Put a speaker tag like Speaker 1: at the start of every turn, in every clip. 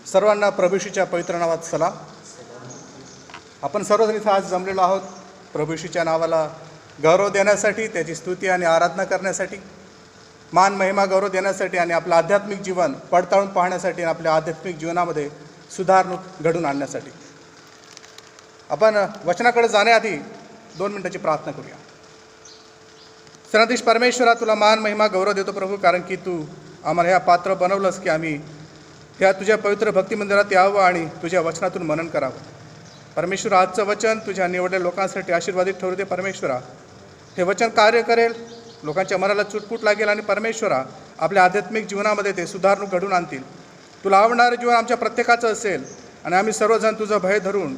Speaker 1: सर्वांना प्रभूशीच्या पवित्र नावात सलाम. आपण सर्वजण इथं आज जमलेलो आहोत प्रभूशीच्या नावाला गौरव देण्यासाठी, त्याची स्तुती आणि आराधना करण्यासाठी, मान महिमा गौरव देण्यासाठी आणि आपलं आध्यात्मिक जीवन पडताळून पाहण्यासाठी आणि आपल्या आध्यात्मिक जीवनामध्ये सुधारणूक घडून आणण्यासाठी. आपण वचनाकडे जाण्याआधी 2 मिनिटाची प्रार्थना करूया. सर्वाधीश परमेश्वरा, तुला मान महिमा गौरव देतो प्रभू, कारण की तू आम्हाला ह्या पात्र बनवलंस की आम्ही ह्या तुझ्या पवित्र भक्ती मंदिरात यावं आणि तुझ्या वचनातून मनन करावं. परमेश्वरा, आजचं वचन तुझ्या निवडलेल्या लोकांसाठी आशीर्वादित ठरू दे. परमेश्वरा, हे वचन कार्य करेल, लोकांच्या मनाला चुटपूट लागेल आणि परमेश्वरा आपल्या आध्यात्मिक जीवनामध्ये ते सुधारणूक घडून आणतील. तुला आवडणारं जीवन आमच्या प्रत्येकाचं असेल आणि आम्ही सर्वजण तुझं भय धरून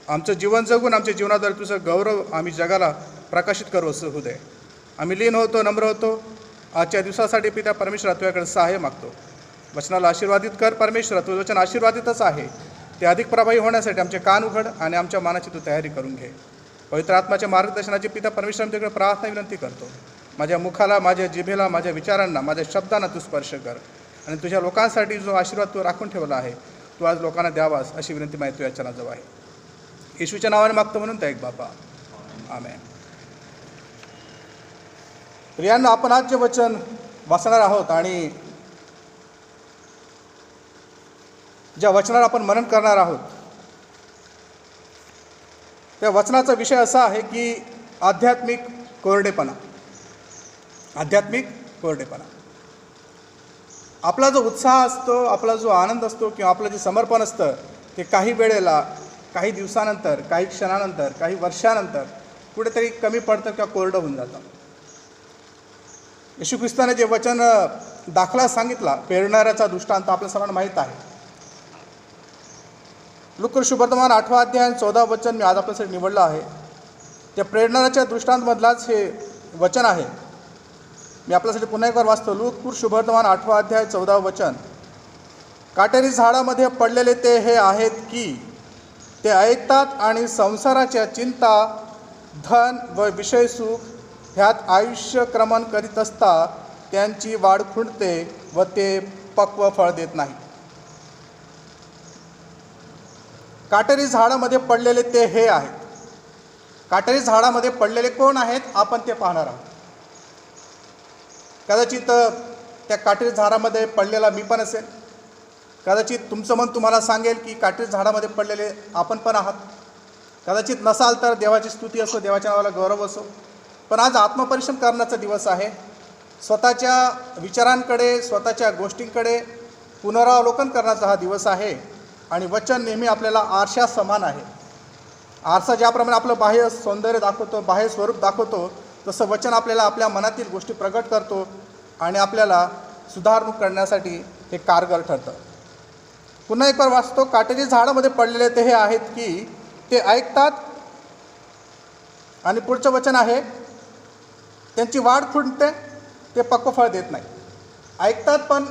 Speaker 1: आमचं जीवन जगून आमच्या जीवनाद्वारे तुझं गौरव आम्ही जगाला प्रकाशित करू असं होऊ दे. आम्ही लीन होतो, नम्र होतो. आजच्या दिवसासाठी पित्या परमेश्वरा तुझ्याकडे सहाय्य मागतो. वचनाला आशीर्वादित कर परमेश्वरा, तुझं वचन आशीर्वादितच आहे. ते अधिक प्रभावी होण्यासाठी आमचे कान उघड आणि आमच्या मनाची तू तयारी करून घे. पवित्र आत्म्याच्या मार्गदर्शनाची पिता परमेश्वरा तुझ्याकडे प्रार्थना विनंती करतो. माझ्या मुखाला, माझ्या जिभेला, माझ्या विचारांना, माझ्या शब्दांना तू स्पर्श कर आणि तुझ्या लोकांसाठी जो आशीर्वाद तू राखून ठेवला आहे तू आज लोकांना द्यावास अशी विनंती माहिती तुझ्या चरणाजवळ आहे. येशूच्या नावाने मागतो म्हणून त्या एक बाबा, आमेन. प्रियांनो, आपण आज जे वचन वाचणार आहोत आणि ज्या वचनावर आपण मनन करणार आहोत त्या वचनाचा विषय असा आहे की आध्यात्मिक कोरडेपणा. आध्यात्मिक कोरडेपणा. आपला जो उत्साह असतो, आपला जो आनंद असतो किंवा आपलं जे समर्पण असतं ते काही वेळेला, काही दिवसानंतर, काही क्षणानंतर, काही वर्षानंतर कुठेतरी कमी पडतं किंवा कोरडं होऊन जातं. येशू ख्रिस्ताने जे वचन दाखला सांगितला, पेरणाऱ्याचा दृष्टांत आपल्या सर्वांना माहीत आहे. लूका शुभवर्तमान 8 अध्याय 14 वचन मी आज आपल्यासाठी निवडलं आहे. त्या प्रेरणाऱ्याच्या दृष्टांतमधलाच हे वचन आहे. मी आपल्यासाठी पुन्हा एक वार वाचतो. लूका शुभवर्तमान 8 अध्याय 14 वचन. काटेरी झाडामध्ये पडलेले ते हे आहेत की ते ऐकतात आणि संसाराच्या चिंता, धन व विषयसुख ह्यात आयुष्यक्रमण करीत असता त्यांची वाढ खुंटते व ते पक्व फळ देत नाही. काटेरी झाडामध्ये पडलेले ते हे आहेत. काटेरी झाडामध्ये पडलेले कोण आहेत आपण ते पाहणार आहोत. कदाचित त्या काटेरी झाडामध्ये पडलेला मी पण असेल. कदाचित तुमचं मन तुम्हाला सांगेल की काटेरी झाडामध्ये पडलेले आपण पण आहात. कदाचित नसाल तर देवाची स्तुती असो, देवाच्या नावाला गौरव असो. पण आज आत्मपरिश्रम करण्याचा दिवस आहे. स्वतःच्या विचारांकडे, स्वतःच्या गोष्टींकडे पुनरावलोकन करण्याचा हा दिवस आहे. आणि वचन नेहमी आपल्याला आरशा समान आहे. आरसा ज्याप्रमाणे आपलं बाह्य सौंदर्य दाखवतो, बाह्य स्वरूप दाखवतो, तसं वचन आपल्याला आपल्या मनातील गोष्टी प्रगट करतो आणि आपल्याला सुधारणूक करण्यासाठी हे कारगर ठरतं. पुन्हा एक वार वाचतो. काटेरी झाडामध्ये पडलेले ते हे आहेत की ते ऐकतात आणि पुढचं वचन आहे त्यांची वाढ खुंटते, ते पक्व फळ देत नाही. ऐकतात पण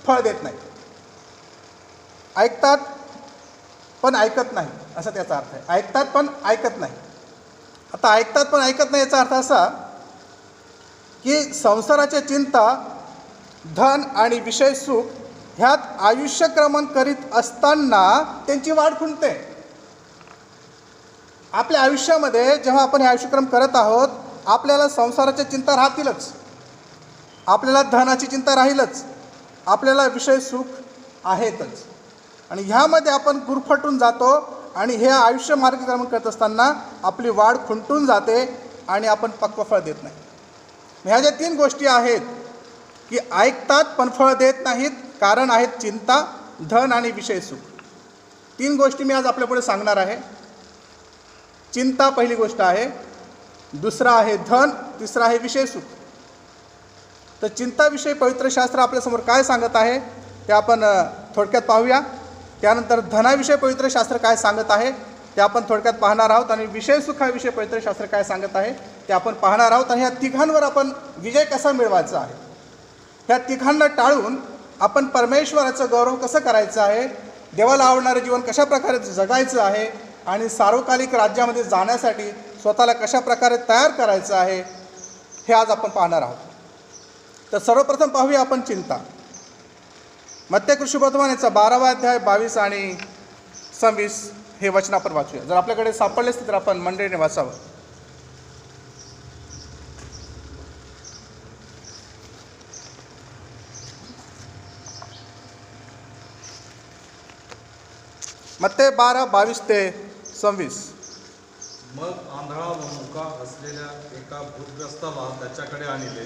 Speaker 1: फळ देत नाही. ऐकतात पण ऐकत नाही असा त्याचा अर्थ आहे. ऐकतात पण ऐकत नाही. आता ऐकतात पण ऐकत नाही याचा अर्थ असा की संसाराच्या चिंता, धन आणि विषय सुख ह्यात आयुष्यक्रमण करीत असताना त्यांची वाढ खुंटते. आपल्या आयुष्यामध्ये जेव्हा आपण हे आयुष्यक्रम करत आहोत आपल्याला संसाराच्या चिंता राहतीलच, आपल्याला धनाची चिंता राहीलच, आपल्याला विषय सुख आहेतच. आणि ह्यामध्ये आपण गुरफटून जातो आणि हे आयुष्य मार्गक्रमण करत असताना आपली वाढ खुंटून जाते आणि आपण पक्व फळ देत नाही. ह्या ज्या 3 गोष्टी आहेत की ऐकतात पण फळ देत नाहीत, कारण आहेत चिंता, धन आणि विषय सुख. 3 गोष्टी मी आज आपल्यापुढे सांगणार आहे. चिंता पहिली गोष्ट आहे, दुसरा आहे धन, तिसरा आहे विषय सुख. तर चिंताविषयी पवित्र शास्त्र आपल्यासमोर काय सांगत आहे ते आपण थोडक्यात पाहूया. त्यानंतर धनाविषयी पवित्र शास्त्र काय सांगत आहे ते आपण थोडक्यात पाहणार आहोत आणि विषय सुखाविषयी पवित्र शास्त्र काय सांगत आहे ते आपण पाहणार आहोत. आणि ह्या तिघांवर आपण विजय कसा मिळवायचा आहे, ह्या तिघांना टाळून आपण परमेश्वराचं गौरव कसं करायचं आहे, देवाला आवडणारं जीवन कशा प्रकारे जगायचं आहे आणि सार्वकालिक राज्यामध्ये जाण्यासाठी स्वतःला कशा प्रकारे तयार करायचं आहे हे आज आपण पाहणार आहोत. तर सर्वप्रथम पाहूया आपण चिंता. मत्ते कृषीवर्तमान याचा 12वा अध्याय 22 आणि 26 हे वचन आपण वाचूया. जर आपल्याकडे सापडले असतील तर आपण मंडळीने वाचावं. मत्ते 12:22 ते 26.
Speaker 2: मग आंधळा व मुका असलेल्या एका भूतग्रस्ताला त्याच्याकडे आणले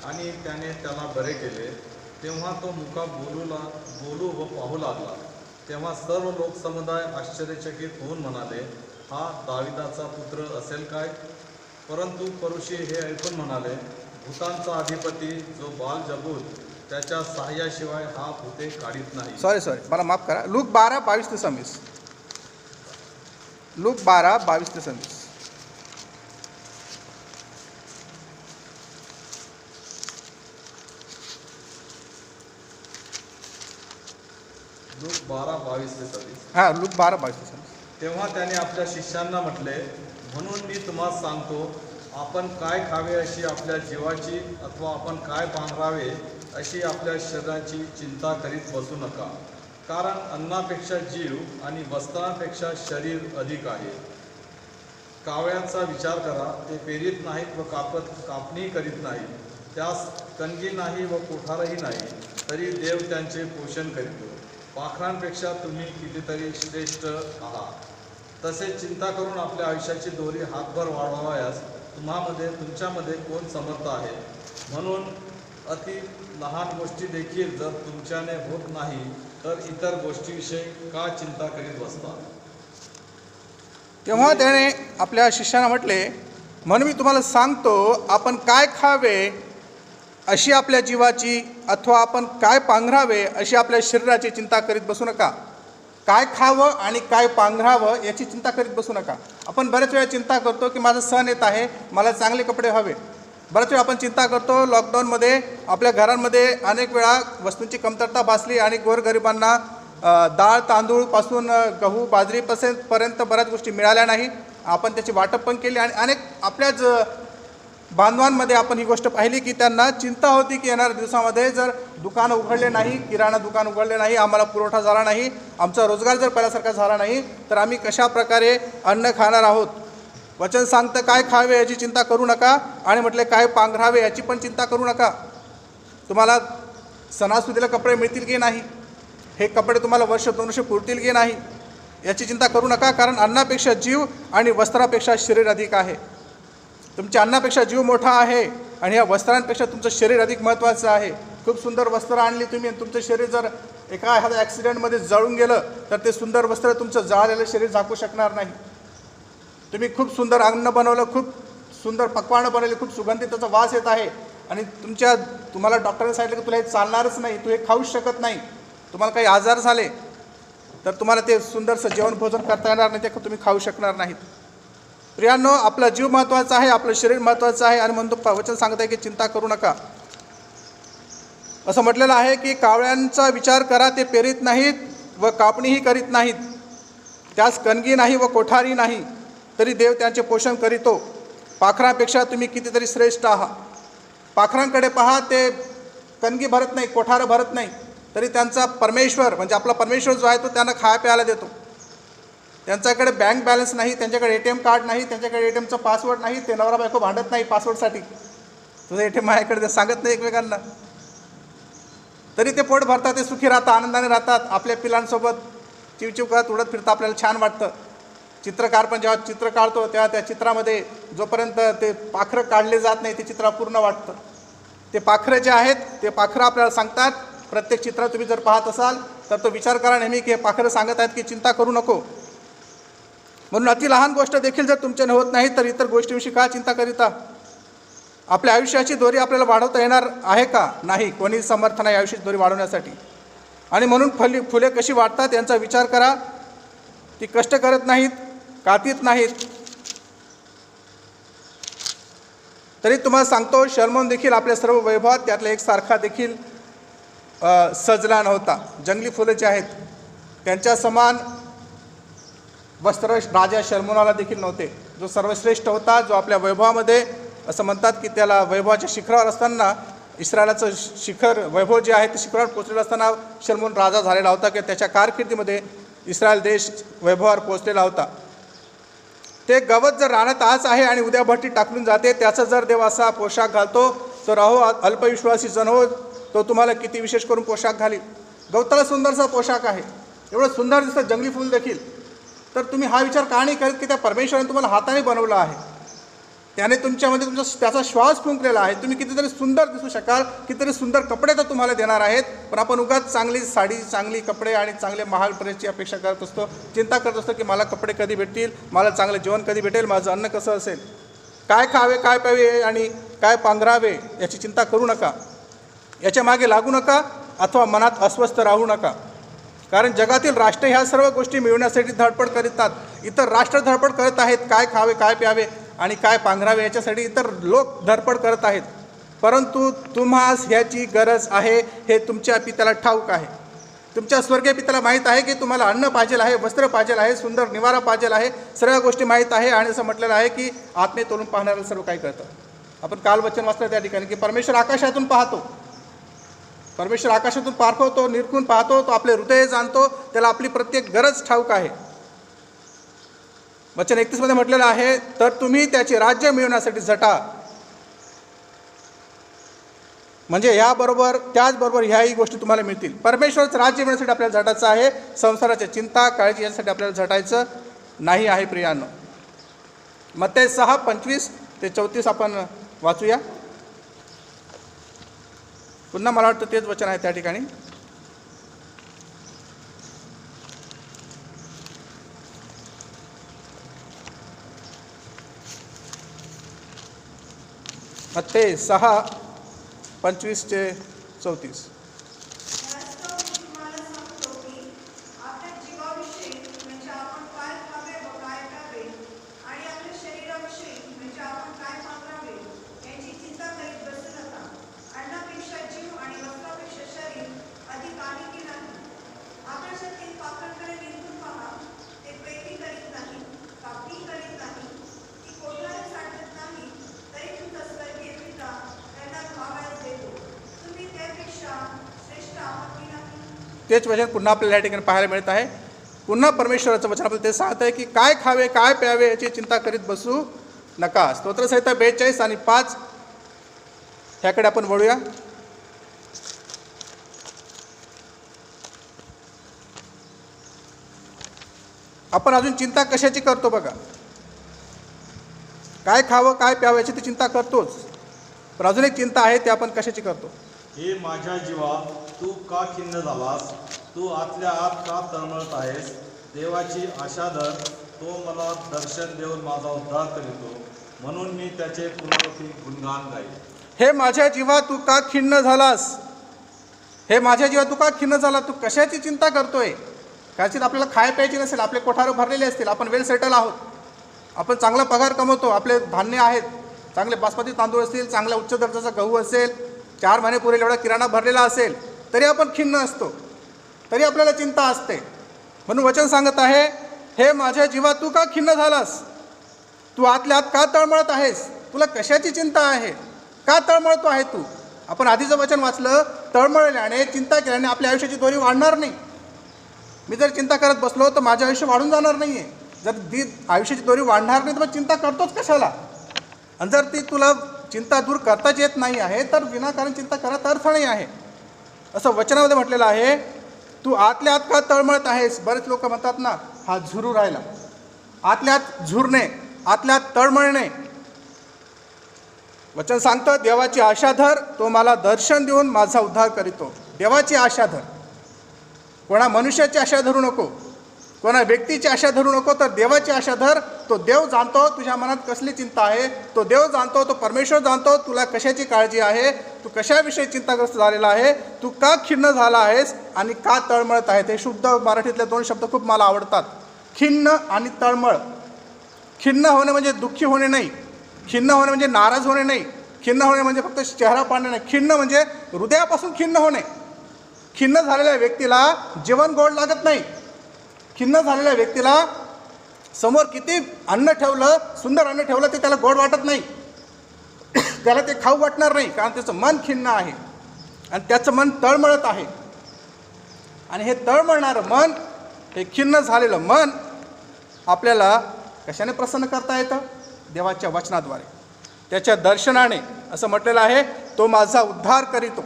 Speaker 2: आणि त्याने त्याला बरे केले. तेव्हा तो मुका बोलू व पाहू लागला. तेव्हा सर्व लोकसमुदाय आश्चर्यचकित होऊन म्हणाले, हा दाविदाचा पुत्र असेल काय? परंतु फरुशी हे ऐकून म्हणाले, भूतांचा अधिपती जो बालजबूल त्याच्या सहाय्याशिवाय हा भूते काढीत नाही.
Speaker 1: सॉरी मला माफ करा. लूक 12:22 ते 26. लूक 12:22 ते 26.
Speaker 2: लूक 12:22 ते 26.
Speaker 1: हां, लूक 12:22 ते 26.
Speaker 2: तेव्हा त्याने आपल्या शिष्यांना म्हटले, म्हणून मी तुम्हाला सांगतो, आपण काय खावे अशी आपल्या जीवाची अथवा आपण काय पांघरावे अशी आपल्या शरीराची चिंता करीत बसू नका. कारण अन्नापेक्षा जीव आणि वस्त्रांपेक्षा शरीर अधिक आहे. कावळ्यांचा विचार करा, ते पेरीत नाहीत व कापणी करीत नाहीत, त्यास कणगी नाही व कोठारही नाही, तरी देव त्यांचे पोषण करीतो. पाखरांपेक्षा तुम्ही कितीतरी श्रेष्ठ आहात. तसेच चिंता करून आपल्या आयुष्याची दोरी हातभर वाढवावयास तुमच्यामध्ये कोण समर्थ आहे? म्हणून अति लहान गोष्टी देखील जर तुमच्याने होत नाही, तर इतर गोष्टीविषयी का चिंता करीत बसता?
Speaker 1: तेव्हा त्याने आपल्या शिष्यांना म्हटले, म्हणून मी तुम्हाला सांगतो, आपण काय खावे अशी आपल्या जीवाची अथवा आपण काय पांघरावे अशी आपल्या शरीराची चिंता करीत बसू नका. काय खावं आणि काय पांघरावं याची चिंता करीत बसू नका. आपण बरेच वेळा चिंता करतो की माझा सण येत आहे, मला चांगले कपडे हवे. बरेच वेळा आपण चिंता करतो, लॉकडाऊनमध्ये आपल्या घरांमध्ये अनेक वेळा वस्तूंची कमतरता भासली आणि गोरगरिबांना डाळ तांदूळपासून गहू बाजरीपर्यंत बऱ्याच गोष्टी मिळाल्या नाही. आपण त्याची वाटप पण केली आणि अनेक आपल्याच बांधवांमध्ये आपण ही गोष्ट पाहिली की त्यांना चिंता होती की येणाऱ्या दिवसामध्ये जर दुकानं उघडले नाही, किराणा दुकान उघडले नाही, आम्हाला पुरवठा झाला नाही, आमचा रोजगार जर पहिल्यासारखा झाला नाही, तर आम्ही कशा प्रकारे अन्न खाणार आहोत. वचन सांगतं, काय खावे याची चिंता करू नका आणि म्हटले काय पांघरावे याची पण चिंता करू नका. तुम्हाला सणासुदीला कपडे मिळतील की नाही, हे कपडे तुम्हाला वर्ष 2 वर्ष पुरतील की नाही याची चिंता करू नका. कारण अन्नापेक्षा जीव आणि वस्त्रापेक्षा शरीर अधिक आहे. तुमच्या अन्नापेक्षा जीव मोठा आहे आणि या वस्त्रांपेक्षा तुमचं शरीर अधिक महत्त्वाचं आहे. खूप सुंदर वस्त्र आणली तुम्ही, तुमचं शरीर जर एखाद्या ॲक्सिडेंटमध्ये जळून गेलं तर ते सुंदर वस्त्र तुमचं जळालेलं शरीर झाकू शकणार नाही. तुम्ही खूप सुंदर अन्न बनवलं, खूप सुंदर पक्वानं बनवली, खूप सुगंधित त्याचा वास येत आहे आणि तुम्हाला डॉक्टरने सांगितलं की तुला हे चालणारच नाही, तू हे खाऊच शकत नाही, तुम्हाला काही आजार झाले तर तुम्हाला ते सुंदरसं जेवण भोजन करता येणार नाही, ते तुम्ही खाऊ शकणार नाहीत. प्रियांनो, आपला जीव महत्त्वाचा आहे, आपलं शरीर महत्त्वाचं आहे आणि म्हणतो वचन सांगत आहे की चिंता करू नका. असं म्हटलेलं आहे की कावळ्यांचा विचार करा, ते पेरीत नाहीत व कापणीही करीत नाहीत, त्यास कणगी नाही व कोठारी नाही, तरी देव त्यांचे पोषण करीतो. पाखरांपेक्षा तुम्ही कितीतरी श्रेष्ठ आहात. पाखरांकडे पहा, ते कणगी भरत नाही, कोठारं भरत नाही, तरी त्यांचा परमेश्वर म्हणजे आपला परमेश्वर जो आहे तो त्यांना खाया प्यायला देतो. त्यांच्याकडे बँक बॅलन्स नाही, त्यांच्याकडे ATM कार्ड नाही, त्यांच्याकडे ATMचा पासवर्ड नाही, ते नवरा बायको भांडत नाही पासवर्डसाठी, तुझं ATM माझ्याकडे ते सांगत नाही एकमेकांना, तरी ते पोट भरतात, ते सुखी राहतात, आनंदाने राहतात, आपल्या पिलांसोबत चिवचिव करत उडत फिरतात. आपल्याला छान वाटतं. चित्रकार पण जेव्हा चित्र काढतो तेव्हा त्या चित्रामध्ये जोपर्यंत ते पाखरं काढले जात नाही ते चित्र अपूर्ण वाटतं. ते पाखरं जे आहेत ते पाखरं आपल्याला सांगतात. प्रत्येक चित्र तुम्ही जर पाहत असाल तर तो विचार करा नेहमी की हे पाखरं सांगत आहेत की चिंता करू नको. म्हणून अति लहान गोष्ट देखील जर तुमच्याने होत नाही तर इतर गोष्टीविषयी का चिंता करीता? आपल्या आयुष्याची दोरी आपल्याला वाढवता येणार आहे का? नाही, कोणी समर्थ नाही आयुष्याची दोरी वाढवण्यासाठी. आणि म्हणून फुले कशी वाढतात यांचा विचार करा. ती कष्ट करत नाहीत, कातीत नाहीत, तरी तुम्हाला सांगतो शलमोन देखील आपल्या सर्व वैभवात त्यातला एक सारखा देखील सजला नव्हता. जंगली फुलं जे आहेत त्यांच्या समान वस्त्र राजा शलमोनाला देखील नव्हते. जो सर्वश्रेष्ठ होता, जो आपल्या वैभवामध्ये असं म्हणतात की त्याला वैभवाच्या शिखरावर असताना इस्रायलाचं शिखर वैभव जे आहे ते शिखरावर पोचलेलं असताना शल्मोन राजा झालेला होता की त्याच्या कारकिर्दीमध्ये इस्रायल देश वैभवावर पोचलेला होता. ते गवत जर रानात आज आहे आणि उद्या भट्टी टाकून जाते, त्याचा जर देव असा पोशाख घालतो तर अहो अल्पविश्वासी जण हो, तो तुम्हाला किती विशेष करून पोशाख घालील. गवताला सुंदरसा पोशाख आहे, एवढं सुंदर दिसतं जंगली फूल देखील. तर तुम्ही हा विचार का नाही करत की त्या परमेश्वराने तुम्हाला हाताने बनवलं आहे, त्याने तुमच्यामध्ये त्याचा श्वास फुंकलेला आहे. तुम्ही कितीतरी सुंदर दिसू शकाल, कितीतरी सुंदर कपडे तर तुम्हाला देणार आहेत, पण आपण उगाच चांगली साडी, चांगली कपडे आणि चांगले महाल ड्रेसची अपेक्षा करत असतो. चिंता करत असतो की मला कपडे कधी भेटतील, मला चांगलं जेवण कधी भेटेल, माझं अन्न कसं असेल, काय खावे, काय प्यावे आणि काय पांघरावे याची चिंता करू नका. याच्या मागे लागू नका अथवा मनात अस्वस्थ राहू नका. कारण जगातील राष्ट्र ह्या सर्व गोष्टी मिळवण्यासाठी धडपड करीतात. इतर राष्ट्र धडपड करत आहेत, काय खावे, काय प्यावे आणि काय पांघरावे याच्यासाठी इतर लोक धडपड करत आहेत. परंतु तुम्हास ह्याची गरज आहे हे तुमच्या पित्याला ठाऊक आहे. तुमच्या स्वर्गीय पित्याला माहीत आहे की तुम्हाला अन्न पाहिजे आहे, वस्त्र पाहिजे आहे, सुंदर निवारा पाहिजे आहे, सर्व गोष्टी माहीत आहे. आणि असं म्हटलेलं आहे की आत्मे तोलून पाहणाऱ्याला सर्व काही कळतं. आपण काल वचन वाचलं त्या ठिकाणी की परमेश्वर आकाशातून पाहतो, परमेश्वर आकाशातून पारखवतो, निरखून पाहतो, तो आपले हृदय जाणतो, त्याला आपली प्रत्येक गरज ठाऊक आहे. वचन 31 मध्ये म्हटलेलं आहे, तर तुम्ही त्याचे राज्य मिळवण्यासाठी झटा. म्हणजे याबरोबर त्याचबरोबर ह्याही गोष्टी तुम्हाला मिळतील. परमेश्वराचं राज्य मिळवण्यासाठी आपल्याला झटायचं आहे. संसाराच्या चिंता, काळजी यासाठी आपल्याला झटायचं नाही आहे प्रियांनो. मत्ती 6:25 ते 34 आपण वाचूया. पुन्हा मला वाटतं तेच वचन आहे त्या ठिकाणी. मत्ती 6:25 ते 34. तेच वचन पुन्हा आपल्याला या ठिकाणी पाहायला मिळत आहे. पुन्हा परमेश्वराचं वचन आपल्याला ते सांगत आहे की काय खावे, काय प्यावे याची चिंता करीत बसू नका. स्तोत्रसंहिता 42 आणि 5 ह्याकडे आपण वळूया. आपण अजून चिंता कशाची करतो बघा. काय खावं, काय प्यावं याची ती चिंता करतोच, पण अजून एक चिंता आहे, ते आपण कशाची करतो.
Speaker 2: हे माझ्या जीवा, तू का खिन्न झालास, तू आतल्या आत का तळमळत आहेस. देवाची आशा धर, तो मला दर्शन देऊन माझा उद्धार करीतो, म्हणून मी त्याचे पुनरुक्ती गुणगान गाईन.
Speaker 1: हे माझ्या जीवा, तू का खिन्न झालास. हे माझ्या जीवा, तू का खिन्न झाला. तू कशाची चिंता करतोय. कदाचित आपल्याला खाय प्यायची नसेल, आपले कोठार भरलेले असतील, आपण वेल सेटल आहोत, आपण चांगला पगार कमवतो, आपले धान्य आहेत, चांगले बासमती तांदूळ असतील, चांगल्या उच्च दर्जाचा गहू असेल, 4 महिने पुरेल एवढा किराणा भरलेला असेल, तरी आपण खिन्न असतो, तरी आपल्याला चिंता असते. म्हणून वचन सांगत आहे, हे माझ्या जीवा, तू का खिन्न झालास. तू आतल्या आत का तळमळत आहेस. तुला कशाची चिंता आहे, का तळमळतो आहे तू. आपण आधीचं वचन वाचलं, तळमळल्याने, चिंता केल्याने आपल्या आयुष्याची दोरी वाढणार नाही. मी जर चिंता करत बसलो तर माझं आयुष्य वाढून जाणार नाही आहे. जर आयुष्याची दोरी वाढणार नाही तर मग चिंता करतोच कशाला. आणि जर ती तुला चिंता दूर करताच येत नाही आहे तर विनाकारण चिंता करत अर्थ नाही आहे. असं वचनामध्ये म्हटलेलं आहे. तू आतल्या आत का तळमळत आहेस. बरेच लोक म्हणतात ना, हा झुरू राहिला. आतल्यात झुरणे, आतल्यात तळमळणे. वचन सांगतं, देवाची आशा धर, तो मला दर्शन देऊन माझा उद्धार करीतो. देवाची आशा धर. कोणा मनुष्याची आशा धरू नको, कोणा व्यक्तीची आशा धरू नको, तर देवाची आशा धर. तो देव जाणतो तुझ्या मनात कसली चिंता आहे. तो देव जाणतो, तो परमेश्वर जाणतो तुला कशाची काळजी आहे, तू कशाविषयी चिंताग्रस्त झालेला आहे, तू का खिन्न झाला आहेस आणि का तळमळत आहे. ते शुद्ध मराठीतले 2 शब्द खूप मला आवडतात, खिन्न आणि तळमळ. खिन्न होणे म्हणजे दुःखी होणे नाही, खिन्न होणे म्हणजे नाराज होणे नाही, खिन्न होणे म्हणजे फक्त चेहरा पाडणे नाही. खिन्न म्हणजे हृदयापासून खिन्न होणे. खिन्न झालेल्या व्यक्तीला जेवण गोड लागत नाही. खिन्न झालेल्या व्यक्तीला समोर किती अन्न ठेवलं, सुंदर अन्न ठेवलं, ते त्याला गोड वाटत नाही. त्याला ते खाऊ वाटणार नाही, कारण त्याचं मन खिन्न आहे आणि त्याचं मन तळमळत आहे. आणि हे तळमळणारं मन, हे खिन्न झालेलं मन आपल्याला कशाने प्रसन्न करता येतं? देवाच्या वचनाद्वारे, त्याच्या दर्शनाने. असं म्हटलेलं आहे, तो माझा उद्धार करीतो.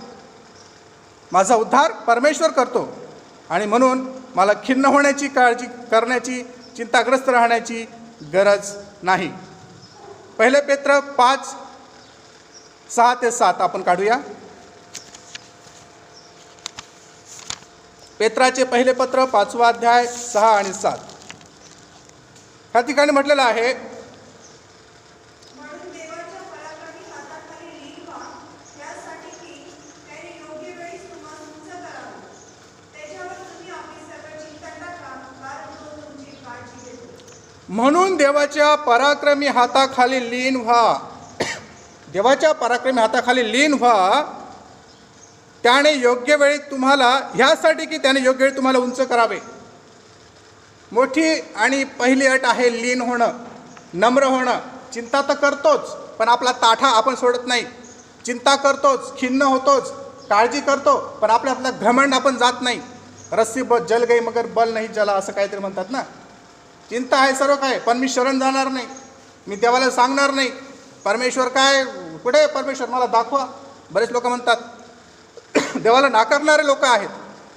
Speaker 1: माझा उद्धार परमेश्वर करतो. आणि म्हणून मला खिन्न होण्याची, काळजी करण्याची, चिंताग्रस्त राहण्याची गरज नाही. 1 पेत्र 5:6-7 आपण काढूया. पेत्राचे पहिले पत्र 5वा अध्याय 6 आणि 7. ह्या ठिकाणी म्हटलेलं आहे,
Speaker 3: म्हणून देवाच्या पराक्रमी हाताखाली लीन व्हा, यासाठी की त्याने योग्य वेळी तुम्हाला उंच करावे. त्याच्यावर तुम्ही आपली सर्व चिंता टाका, कारण तो तुमची काळजी घेतो.
Speaker 1: म्हणून देवाच्या पराक्रमी हाताखाली लीन व्हा. देवाच्या पराक्रमी हाताखाली लीन व्हा. त्याने योग्य वेळी तुम्हाला, ह्यासाठी की त्याने योग्य वेळी तुम्हाला उंच करावे. मोठी आणि पहिली अट आहे लीन होणं, नम्र होणं. चिंता तर करतोच, पण आपला ताठा आपण सोडत नाही. चिंता करतोच, खिन्न होतोच, काळजी करतो, पण आपला घमंड आपण जात नाही. रस्सी जल गई मगर बल नाही जला, असं काहीतरी म्हणतात ना. चिंता आहे सर्व काय, पण मी शरण जाणार नाही, मी देवाला सांगणार नाही. परमेश्वर काय, कुठे परमेश्वर मला दाखवा. बरेच लोक म्हणतात, देवाला नाकारणारे लोक आहेत.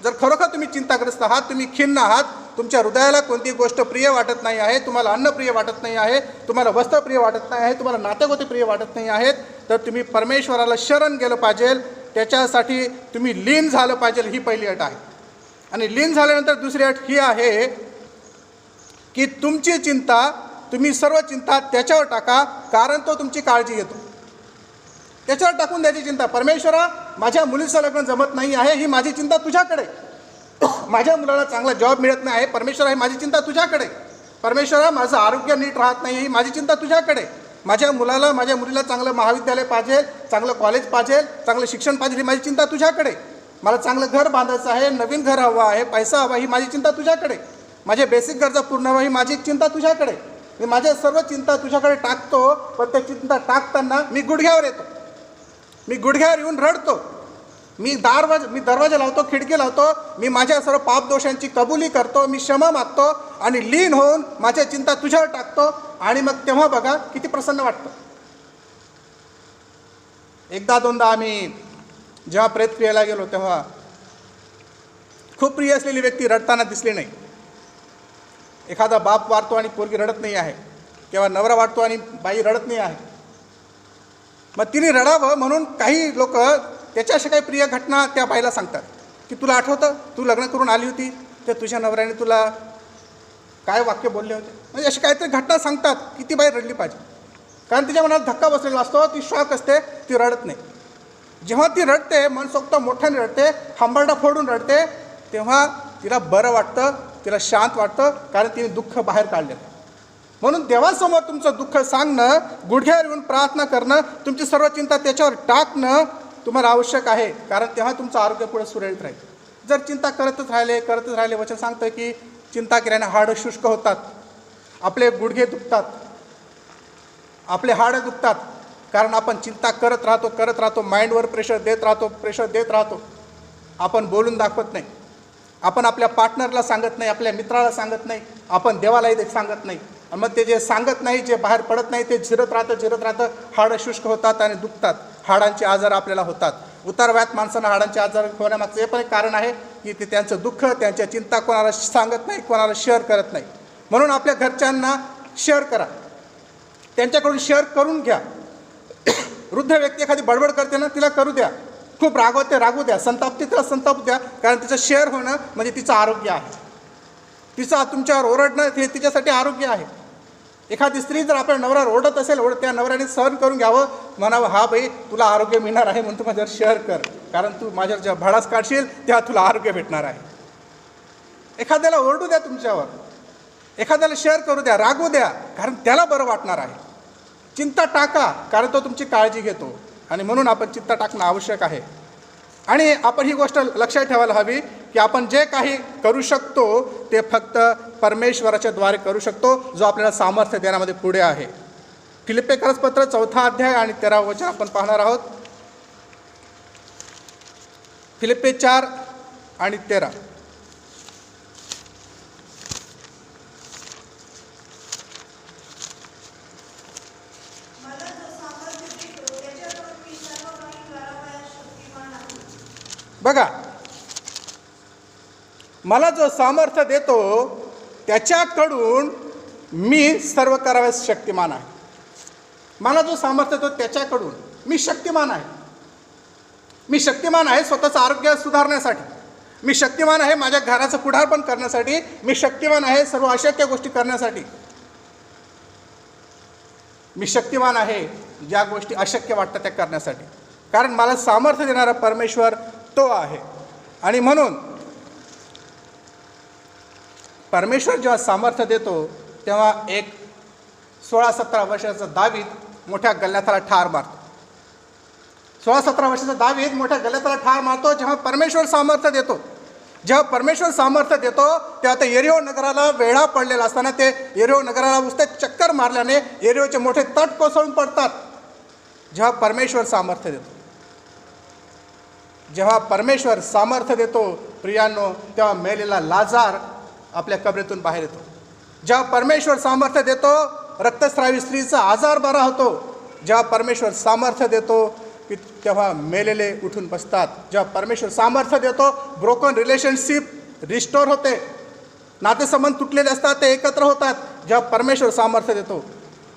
Speaker 1: जर खरोखर तुम्ही चिंताग्रस्त आहात, तुम्ही खिन्न आहात, तुमच्या हृदयाला कोणती गोष्ट प्रिय वाटत नाही आहे, तुम्हाला अन्न प्रिय वाटत नाही आहे, तुम्हाला वस्त्र प्रिय वाटत नाही आहे, तुम्हाला नातेगोते प्रिय वाटत नाही आहेत, तर तुम्ही परमेश्वराला शरण गेलं पाहिजे. त्याच्यासाठी तुम्ही लीन झालं पाहिजे, ही पहिली अट आहे. आणि लीन झाल्यानंतर दुसरी अट ही आहे की तुमची चिंता, तुम्ही सर्व चिंता त्याच्यावर टाका, कारण तो तुमची काळजी घेतो. त्याच्यावर टाकून द्यायची चिंता. परमेश्वरा, माझ्या मुलीचं लग्न जमत नाही आहे, ही माझी चिंता तुझ्याकडे. माझ्या मुलाला चांगला जॉब मिळत नाही आहे, परमेश्वरा, ही माझी चिंता तुझ्याकडे. परमेश्वरा, माझं आरोग्य नीट राहत नाही, ही माझी चिंता तुझ्याकडे. माझ्या मुलाला, माझ्या मुलीला चांगलं महाविद्यालय पाहिजे, चांगलं कॉलेज पाहिजे, चांगलं शिक्षण पाहिजे, ही माझी चिंता तुझ्याकडे. मला चांगलं घर बांधायचं आहे, नवीन घर हवं आहे, पैसा हवा, ही माझी चिंता तुझ्याकडे. माझे बेसिक गरजा पूर्ण व्हावी, ही माझी चिंता तुझ्याकडे. मी माझ्या सर्व चिंता तुझ्याकडे टाकतो, पण त्या चिंता टाकताना मी गुडघ्यावर येतो, मी गुडघ्यावर येऊन रडतो, मी दरवाजा लावतो, खिडकी लावतो, मी माझ्या सर्व पापदोषांची कबुली करतो, मी क्षमा मागतो आणि लीन होऊन माझ्या चिंता तुझ्यावर टाकतो. आणि मग तेव्हा बघा किती प्रसन्न वाटतं. एकदा दोनदा आम्ही जेव्हा प्रेतक्रियेला गेलो, तेव्हा खूप प्रिय असलेली व्यक्ती रडताना दिसली नाही. एखादा बाप वारतो आणि पोरगी रडत नाही आहे, किंवा नवरा वाटतो आणि बाई रडत नाही आहे. मग तिने रडावं म्हणून काही लोक त्याच्या काही प्रिय घटना त्या बाईला सांगतात की तुला आठवतं, तू लग्न करून आली होती, तर तुझ्या नवऱ्याने तुला काय वाक्य बोलले होते. म्हणजे अशी काहीतरी घटना सांगतात की ती बाई रडली पाहिजे, कारण तिच्या मनात धक्का बसलेला असतो, ती शॉक असते, ती रडत नाही. जेव्हा ती रडते, मनसोक्त मोठ्याने रडते, हंबरडा फोडून रडते, तेव्हा तिला बरं वाटतं, तिला शांत वाटतं, कारण तिने दुःख बाहेर काढलेलं. म्हणून देवासमोर तुमचं दुःख सांगणं, गुडघ्यावर येऊन प्रार्थना करणं, तुमची सर्व चिंता त्याच्यावर टाकणं तुम्हाला आवश्यक आहे, कारण तेव्हा तुमचं आरोग्य पुढे सुरळीत राहील. जर चिंता करतच राहिले, वचन सांगतं की चिंता केल्याने हाडं शुष्क होतात, आपले गुडघे दुखतात, आपले हाडं दुखतात, कारण आपण चिंता करत राहतो, माइंडवर प्रेशर देत राहतो. आपण बोलून दाखवत नाही, आपण आपल्या पार्टनरला सांगत नाही, आपल्या मित्राला सांगत नाही, आपण देवालाही ते सांगत नाही. मग ते जे सांगत नाही, जे बाहेर पडत नाही, ते झिरत राहतं, हाडं शुष्क होतात आणि दुखतात, हाडांचे आजार आपल्याला होतात. उतारवयात माणसांना हाडांचे आजार होण्यामागचं हे पण एक कारण आहे की ते त्यांचं दुःख, त्यांच्या चिंता कोणाला सांगत नाही, कोणाला शेअर करत नाही. म्हणून आपल्या घरच्यांना शेअर करा, त्यांच्याकडून शेअर करून घ्या. वृद्ध व्यक्ती एखादी बडबड करते ना, तिला करू द्या. खूप रागू द्या, संतापते तिला संतापू द्या, कारण तिचं शेअर होणं म्हणजे तिचं आरोग्य आहे. तिचं तुमच्यावर ओरडणं हे तिच्यासाठी आरोग्य आहे. एखादी स्त्री जर आपल्या नवऱ्यावर ओरडत असेल, त्या नवऱ्याने सहन करून घ्यावं, म्हणावं हा बाई तुला आरोग्य मिळणार आहे म्हणून तू माझ्यावर शेअर कर, कारण तू माझ्यावर जेव्हा भाडास काढशील तेव्हा तुला आरोग्य भेटणार आहे. एखाद्याला ओरडू द्या तुमच्यावर, एखाद्याला शेअर करू द्या, रागू द्या, कारण त्याला बरं वाटणार आहे. चिंता टाका, कारण तो तुमची काळजी घेतो. आणि म्हणून आपण चिंता टाकणं आवश्यक आहे. आणि आपण ही गोष्ट लक्षात ठेवायला हवी की आपण जे काही करू शकतो ते फक्त परमेश्वराच्या द्वारे करू शकतो, जो आपल्याला सामर्थ्य देण्यामध्ये पुढे आहे. फिलिप्पिकरास पत्र 4 अध्याय आणि 13 वचन आपण पाहणार आहोत. फिलिप्पी 4 आणि 13.
Speaker 3: मला जो सामर्थ्य देतो त्याच्याकडून मी सर्व काही करावयास शक्तिमान आहे.
Speaker 1: बघा, मला जो सामर्थ्य देतो त्याच्याकडून मी सर्व कराव्यास शक्तिमान आहे. मला जो सामर्थ्य देतो त्याच्याकडून मी शक्तिमान आहे. मी शक्तिमान आहे स्वतःचं आरोग्य सुधारण्यासाठी. मी शक्तिमान आहे माझ्या घराचं पुढारपण करण्यासाठी. मी शक्तिमान आहे सर्व अशक्य गोष्टी करण्यासाठी. मी शक्तिमान आहे ज्या गोष्टी अशक्य वाटतात त्या करण्यासाठी. कारण मला सामर्थ्य देणारा परमेश्वर तो आहे. आणि म्हणून परमेश्वर जेव्हा सामर्थ्य देतो तेव्हा एक 16-17 वर्षाचा दावीद मोठ्या गल्ल्याथाला ठार मारतो. 16-17 वर्षाचा दावीद मोठ्या गल्ल्याथाला ठार मारतो जेव्हा परमेश्वर सामर्थ्य देतो. जेव्हा परमेश्वर सामर्थ्य देतो तेव्हा ते यरीहो नगराला वेढा पडलेला असताना ते यरीहो नगराला नुसते चक्कर मारल्याने यरीहोचे मोठे तट कोसळून पडतात. जेव्हा परमेश्वर सामर्थ्य देतो, जेव्हा परमेश्वर सामर्थ्य देतो प्रियांनो, तेव्हा मेलेला लाजार आपल्या कबरेतून बाहेर येतो. जेव्हा परमेश्वर सामर्थ्य देतो रक्तस्रावी स्त्रीचा आजार बरा होतो. जेव्हा परमेश्वर सामर्थ्य देतो की तेव्हा मेलेले उठून बसतात. जेव्हा परमेश्वर सामर्थ्य देतो ब्रोकन रिलेशनशिप रिस्टोर होते. नातेसंबंध तुटलेले असतात ते एकत्र होतात जेव्हा परमेश्वर सामर्थ्य देतो.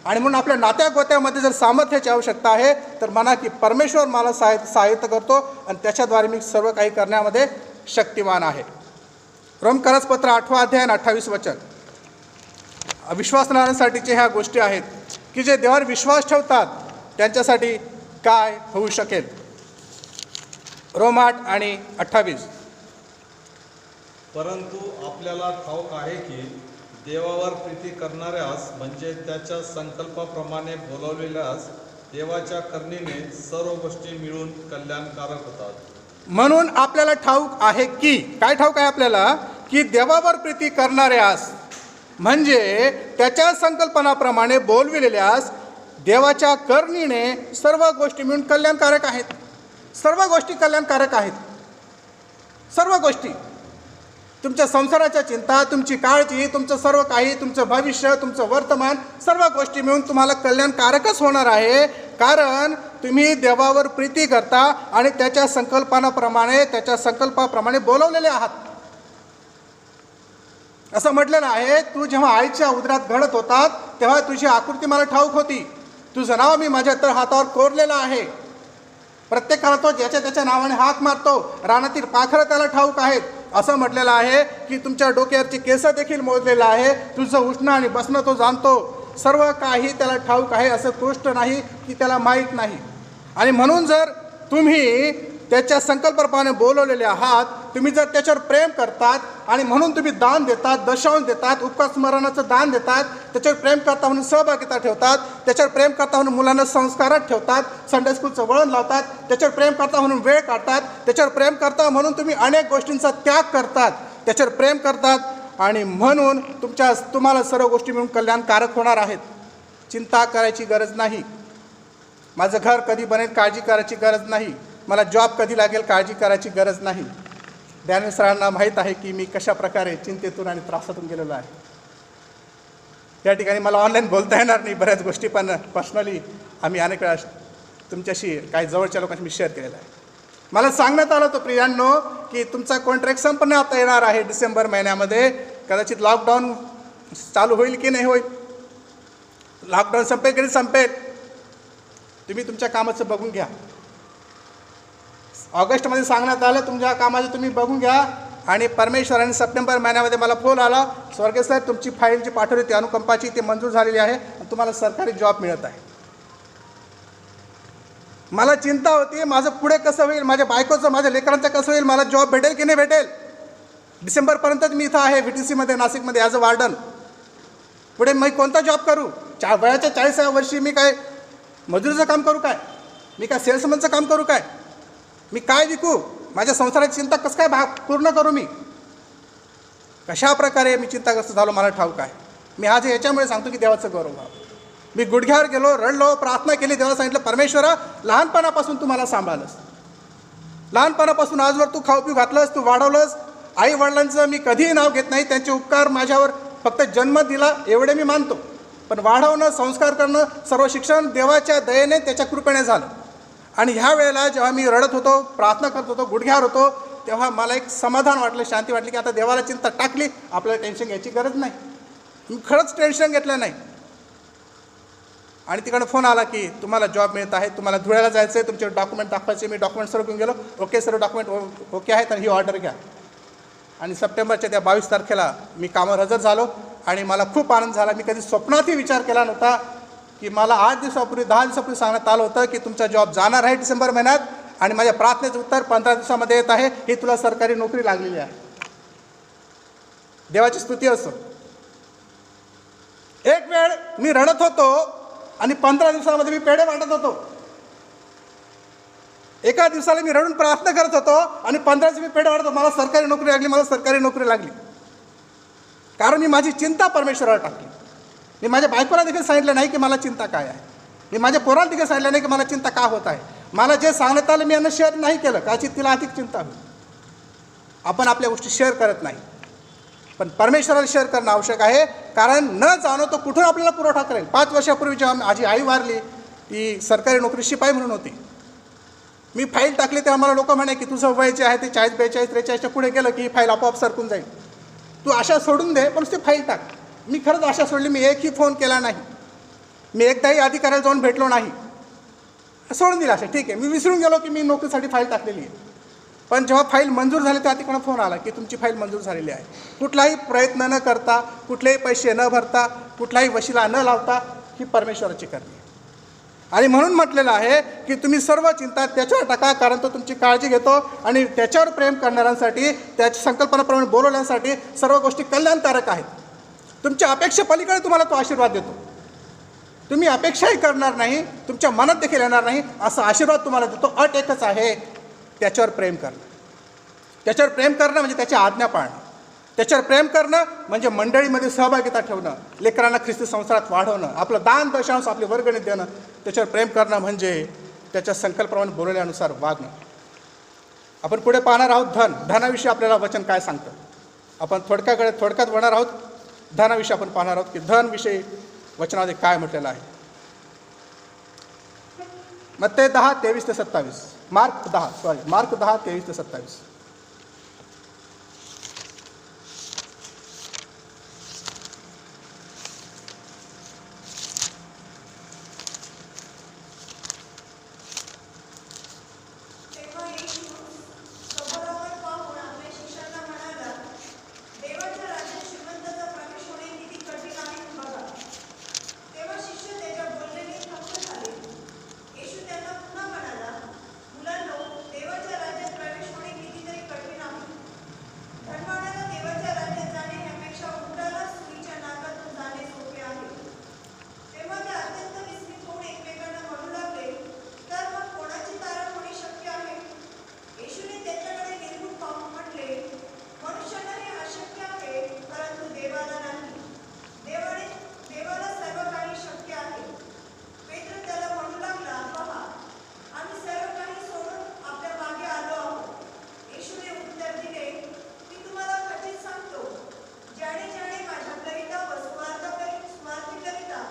Speaker 1: आणि म्हणून आपल्या नात्या गोत्यामध्ये जर सामर्थ्याची आवश्यकता आहे तर म्हणा की परमेश्वर मला सहाय्य करतो आणि त्याच्याद्वारे मी सर्व काही करण्यामध्ये शक्तिमान आहे. रोमकरास पत्र 8 अध्याय 28 वचन. विश्वासणाऱ्यांसाठीचे ह्या गोष्टी आहेत की जे देवावर विश्वास ठेवतात त्यांच्यासाठी काय होऊ शकेल. रोम 8 आणि 28.
Speaker 2: परंतु आपल्याला ठाऊक आहे की देवावर प्रीती करणाऱ्यास म्हणजे त्याच्या संकल्पाप्रमाणे बोलावलेल्यास देवाच्या करणीने सर्व गोष्टी मिळून कल्याणकारक होतात.
Speaker 1: म्हणून आपल्याला ठाऊक आहे की, काय ठाऊक आहे आपल्याला, की देवावर प्रीती करणाऱ्यास म्हणजे त्याच्या संकल्पनाप्रमाणे बोलविलेल्यास देवाच्या करणीने सर्व गोष्टी मिळून कल्याणकारक आहेत. सर्व गोष्टी कल्याणकारक आहेत. सर्व गोष्टी, तुमच्या संसाराच्या चिंता, तुमची काळजी, तुमचं सर्व काही, तुमचं भविष्य, तुमचं वर्तमान, सर्व गोष्टी मिळून तुम्हाला कल्याणकारकच होणार आहे. कारण तुम्ही देवावर प्रीती करता आणि त्याच्या संकल्पाप्रमाणे बोलवलेले आहात. असं म्हटलेलं आहे, तू जेव्हा आईच्या उदरात घडत होतात तेव्हा तुझी आकृती मला ठाऊक होती. तुझं नाव मी माझ्या तर हातावर कोरलेलं आहे. प्रत्येकाला तो ज्याच्या त्याच्या नावाने हाक मारतो. रानातील पाखरं त्याला ठाऊक आहेत. असं म्हटलेलं आहे की तुमच्या डोक्यावरची केस देखील मोजलेलं आहे. तुझं उठणं आणि बसणं तो जाणतो. सर्व काही त्याला ठाऊक आहे. असं गोष्ट नाही की त्याला माहीत नाही. आणि म्हणून जर तुम्ही त्याच्या संकल्पप्रमाणे बोलवलेले आहात, तुम्ही जर त्याच्यावर प्रेम करतात आणि म्हणून तुम्ही दान देतात, दशांश देतात, उपकार स्मरणाचं दान देतात, त्याच्यावर प्रेम करता म्हणून सहभागिता ठेवतात, त्याच्यावर प्रेम करता म्हणून मुलांना संस्कारात ठेवतात, संडे स्कूलचं वळण लावतात, त्याच्यावर प्रेम करता म्हणून वेळ काढतात, त्याच्यावर प्रेम करता म्हणून तुम्ही अनेक गोष्टींचा त्याग करतात, त्याच्यावर प्रेम करतात आणि म्हणून तुम्हाला सर्व गोष्टी मिळून कल्याणकारक होणार आहेत. चिंता करायची गरज नाही. माझं घर कधी बनेल काळजी करायची गरज नाही. मला जॉब कधी लागेल काळजी करायची गरज नाही. डॅनियल सरांना माहीत आहे की मी कशा प्रकारे चिंतेतून आणि त्रासातून गेलेलो आहे. या ठिकाणी मला ऑनलाईन बोलता येणार नाही बऱ्याच गोष्टी, पण पर्सनली आम्ही अनेक वेळा तुमच्याशी काही जवळच्या लोकांशी मी शेअर केलेलं आहे. मला सांगण्यात आलं होतं प्रियांनो की तुमचा कॉन्ट्रॅक्ट संपण्यात येणार आहे डिसेंबर महिन्यामध्ये. कदाचित लॉकडाऊन चालू होईल की नाही होईल. लॉकडाऊन संपेल की नाही संपेल, तुम्ही तुमच्या कामाचं बघून घ्या. ऑगस्टमध्ये सांगण्यात आलं तुमच्या कामाचं तुम्ही बघून घ्या. आणि परमेश्वराने सप्टेंबर महिन्यामध्ये मला फोन आला, स्वर्गीय साहेब तुमची फाईल जी पाठवली ती अनुकंपाची ती मंजूर झालेली आहे आणि तुम्हाला सरकारी जॉब मिळत आहे. मला चिंता होती माझं पुढे कसं होईल, माझ्या बायकोचं माझ्या लेकरांचं कसं होईल, मला जॉब भेटेल की नाही भेटेल. डिसेंबरपर्यंत मी इथं आहे VTCमध्ये नाशिकमध्ये ॲज अ वार्डन. पुढे मी कोणता जॉब करू. वयाच्या 40व्या वर्षी मी काय मजुरीचं काम करू काय, मी काय सेल्समनचं काम करू काय, मी काय विकू, माझ्या संसाराची चिंता कसं काय पूर्ण करू. मी कशा प्रकारे मी चिंताग्रस्त झालो मला ठाऊक आहे. मी आज याच्यामुळे सांगतो की देवाचं गौरव व्हावं. मी गुडघ्यावर गेलो, रडलो, प्रार्थना केली, देवाला सांगितलं, परमेश्वरा लहानपणापासून तू मला सांभाळलंस, लहानपणापासून आजवर तू खाऊ पिऊ घातलंस, तू वाढवलंस. आई वडिलांचं मी कधीही नाव घेत नाही, त्यांचे उपकार माझ्यावर फक्त जन्म दिला एवढे मी मानतो, पण वाढवणं, संस्कार करणं, सर्व शिक्षण देवाच्या दयेने, त्याच्या कृपेने झालं. आणि ह्या वेळेला जेव्हा मी रडत होतो, प्रार्थना करत होतो, गुडघ्यावर होतो, तेव्हा मला एक समाधान वाटलं, शांती वाटली की आता देवाला चिंता टाकली, आपल्याला टेन्शन घ्यायची गरज नाही. मी खरंच टेन्शन घेतलं नाही. आणि तिकडनं फोन आला की तुम्हाला जॉब मिळत आहे, तुम्हाला धुळ्याला जायचं आहे, तुमचे डॉक्युमेंट दाखवायचे. मी डॉक्युमेंट सर्व घेऊन गेलो, ओके सर्व डॉक्युमेंट ओके आहेत आणि ही ऑर्डर घ्या. आणि सप्टेंबरच्या त्या 22 तारखेला मी कामावर हजर झालो आणि मला खूप आनंद झाला. मी कधी स्वप्नातही विचार केला नव्हता की मला 10 दिवसापूर्वी सांगण्यात आलं होतं की तुमचा जॉब जाणार आहे डिसेंबर महिन्यात आणि माझ्या प्रार्थनेचं उत्तर 15 दिवसामध्ये येत आहे, ही तुला सरकारी नोकरी लागलेली आहे. देवाची स्तुती असो. एक वेळ मी रडत होतो आणि 15 दिवसामध्ये मी पेढे वाटत होतो. एका दिवसाला मी रडून प्रार्थना करत होतो आणि 15 दिवस मी पेढे वाटत होतो, मला सरकारी नोकरी लागली, मला सरकारी नोकरी लागली. कारण मी माझी चिंता परमेश्वरावर टाकली. मी माझ्या बायकोला देखील सांगितलं नाही की मला चिंता काय आहे. मी माझ्या पोराला देखील सांगितलं नाही की मला चिंता का होत आहे. मला जे सांगण्यात आलं मी यांना शेअर नाही केलं, कदाचित तिला अधिक चिंता होईल. आपण आपल्या गोष्टी शेअर करत नाही, पण परमेश्वराला शेअर करणं आवश्यक आहे. कारण न जाणो तो कुठून आपल्याला पुरवठा करेल. 5 वर्षापूर्वी जेव्हा माझी आई वारली, ती सरकारी नोकरी शिपाई म्हणून होती. मी फाईल टाकली तेव्हा मला लोक म्हणे की तुझं वय जे आहे ते 40, 42, 43च्या पुढे गेलं की ही फाईल आपोआप सरकून जाईल, तू आशा सोडून दे, पण ती फाईल टाक. मी खरंच आशा सोडली. मी एकही फोन केला नाही, मी एकदाही अधिकाऱ्याला जाऊन भेटलो नाही, सोडून दिला. अशा ठीक आहे, मी विसरून गेलो की मी नोकरीसाठी फाईल टाकलेली आहे. पण जेव्हा फाईल मंजूर झाली तेव्हा तिकडून फोन आला की तुमची फाईल मंजूर झालेली आहे. कुठलाही प्रयत्न न करता, कुठलेही पैसे न भरता, कुठलाही वशिला न लावता, ही परमेश्वराची करणी आहे. आणि म्हणून म्हटलेलं आहे की तुम्ही सर्व चिंता त्याच्यावर टाका, कारण तो तुमची काळजी घेतो आणि त्याच्यावर प्रेम करणाऱ्यांसाठी, त्याची संकल्पनाप्रमाणे बोलवण्यासाठी सर्व गोष्टी कल्याणकारक आहेत. तुमच्या अपेक्षेपलीकडे तुम्हाला तो आशीर्वाद देतो. तुम्ही अपेक्षाही करणार नाही, तुमच्या मनात देखील येणार नाही असा आशीर्वाद तुम्हाला देतो. अट एकच आहे, त्याच्यावर प्रेम करणं. त्याच्यावर प्रेम करणं म्हणजे त्याची आज्ञा पाळणं. त्याच्यावर प्रेम करणं म्हणजे मंडळीमध्ये सहभागिता ठेवणं, लेकरांना ख्रिस्ती संसारात वाढवणं, आपलं दान दशांश आपली वर्गणीत देणं. त्याच्यावर प्रेम करणं म्हणजे त्याच्या संकल्पप्रमाणे बोलवल्यानुसार वागणं. आपण पुढे पाहणार आहोत धन. धनाविषयी आपल्याला वचन काय सांगतं. आपण थोडक्यात होणार आहोत. धनाविषयी आपण पाहणार आहोत की धनविषयी वचनामध्ये काय म्हटलेलं आहे. मत्ते 10, 23 ते 27. मार्क 10, 23 ते 27.
Speaker 3: तेव्हा येशू समोरावर पाहून आपल्या शिष्यांना म्हणाला, देवाच्या राज्यात श्रीमंताचा प्रवेश होणे किती कठीण आहे बघा. तेव्हा शिष्य त्याच्या बोलण्याने थक्क झाले. येशू त्यांना पुन्हा म्हणाला, मुलांनो, देवाच्या राज्यात प्रवेश होणे कितीतरी कठीण आहे. धनवानाला देवाच्या राज्यात जाणे यापेक्षा उंटाला सुईच्या नाकातून जाणे सोपे आहे. तेव्हा ते अत्यंत विस्मित होऊन एकमेकांना म्हणू लागले, तर मग कोणाची तारण होणे शक्य आहे. येशूने त्यांच्याकडे निर्घृण पाहून म्हटले, मनुष्याला हे अशक्य आहे, परंतु देवाला नाही. देवाला सर्व काही शक्य आहे. पेत्र त्याला म्हणू लागला, पहा, आम्ही सर्व काही सोडून आपल्या मागे आलो आहोत. येशूने उत्तर दिले, मी तुम्हाला खचित सांगतो, ज्याने ज्याने माझ्याकरिता व स्वार्थीकरिता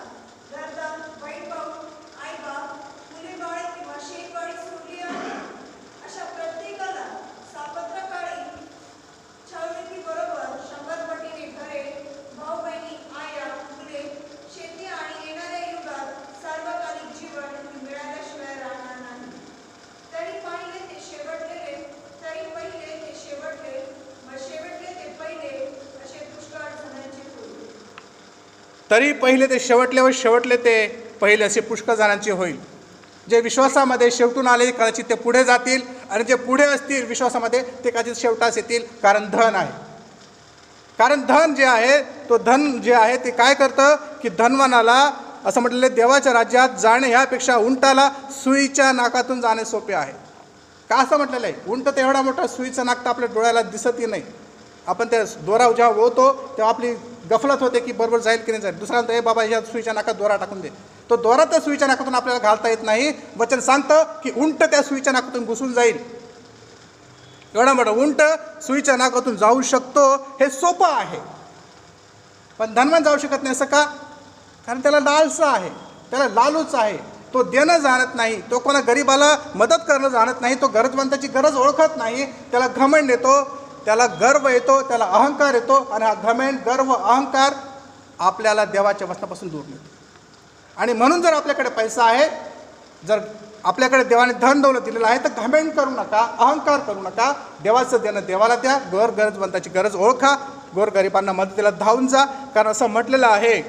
Speaker 3: घरदार, बहीण भाऊ, आई बाप, मुले बाळे किंवा शेतवाडी सोडली आहे, अशा प्रत्येकाला सापत्रकाळी छळवणुकीबरोबर 100 पटीने घरे, भाऊ बहिणी, आया, मुले, शेती आणि येणाऱ्या युगात सार्वकालिक जीवन मिळाल्याशिवाय राहणार नाही. तरी पहिले ते शेवटले, व शेवटले ते पहिले, असे पुष्कळ जणांचे होईल.
Speaker 1: तरी पहिले ते शेवटले व शेवटले ते पहिले असे पुष्कळ जणांचे होईल. जे विश्वासामध्ये शेवटून आले कदाचित ते पुढे जातील, आणि जे पुढे असतील विश्वासामध्ये ते कदाचित शेवटास येतील. कारण धन आहे. कारण धन जे आहे ते काय करतं की धनवानाला असं म्हटलेलं, देवाच्या राज्यात जाणे ह्यापेक्षा उंटाला सुईच्या नाकातून जाणे सोपे आहे. का असं म्हटलेलं आहे. उंट तर एवढा मोठा, सुईचं नाक तर आपल्या डोळ्याला दिसतही नाही. आपण त्या दोरा जेव्हा ओवतो तेव्हा आपली गफलत होते की बरोबर जाईल की नाही जाईल. दुसरा म्हणतो, ए बाबा ह्या सुईच्या नाकात दोरा टाकून दे. तो दोरा त्या सुईच्या नाकातून आपल्याला घालता येत नाही. वचन सांगतं की उंट त्या सुईच्या नाकातून घुसून जाईल. एवढा मोठा उंट सुईच्या नाकातून जाऊ शकतो हे सोपं आहे, पण धनवान जाऊ शकत नाही. असं का? कारण त्याला लालसा आहे, त्याला लालूच आहे. तो देणं जाणत नाही, तो कोणा गरीबाला मदत करणं जाणत नाही, तो गरजवंताची गरज ओळखत नाही. त्याला घमंड येतो, त्याला गर्व येतो, त्याला अहंकार येतो, आणि हा घमंड, गर्व, अहंकार आपल्याला देवाच्या वचनापासून दूर नेतो. आणि म्हणून जर आपल्याकडे पैसा आहे, जर आपल्याकडे देवाने धन दौलत दिलेलं आहे, तर घमंड करू नका, अहंकार करू नका. देवाचं देणं देवाला द्या. गरजवंताची गरज ओळखा, गोरगरिबांना मदतीला धावून जा. कारण असं म्हटलेलं आहे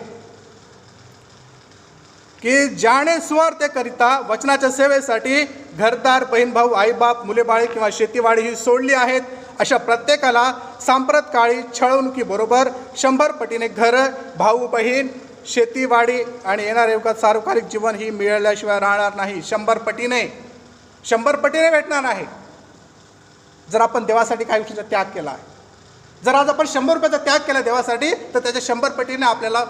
Speaker 1: की ज्याने स्वार्थकरिता वचनाच्या सेवेसाठी घरदार, बहीण भाऊ, आईबाप, मुलेबाळे किंवा शेतीवाडी ही सोडली आहेत, अशा प्रत्येकाला सांप्रत काळी छळवणुकीबरोबर 100 पटीने घरं, भाऊ बहीण, शेतीवाडी आणि येणाऱ्या युगात सार्वकालिक जीवन ही मिळाल्याशिवाय राहणार नाही. 100 पटीने भेटणार आहे जर आपण देवासाठी काही गोष्टीचा त्याग केला आहे. जर आज आपण 100 रुपयाचा त्याग केला देवासाठी, तर त्याच्या 100 पटीने आपल्याला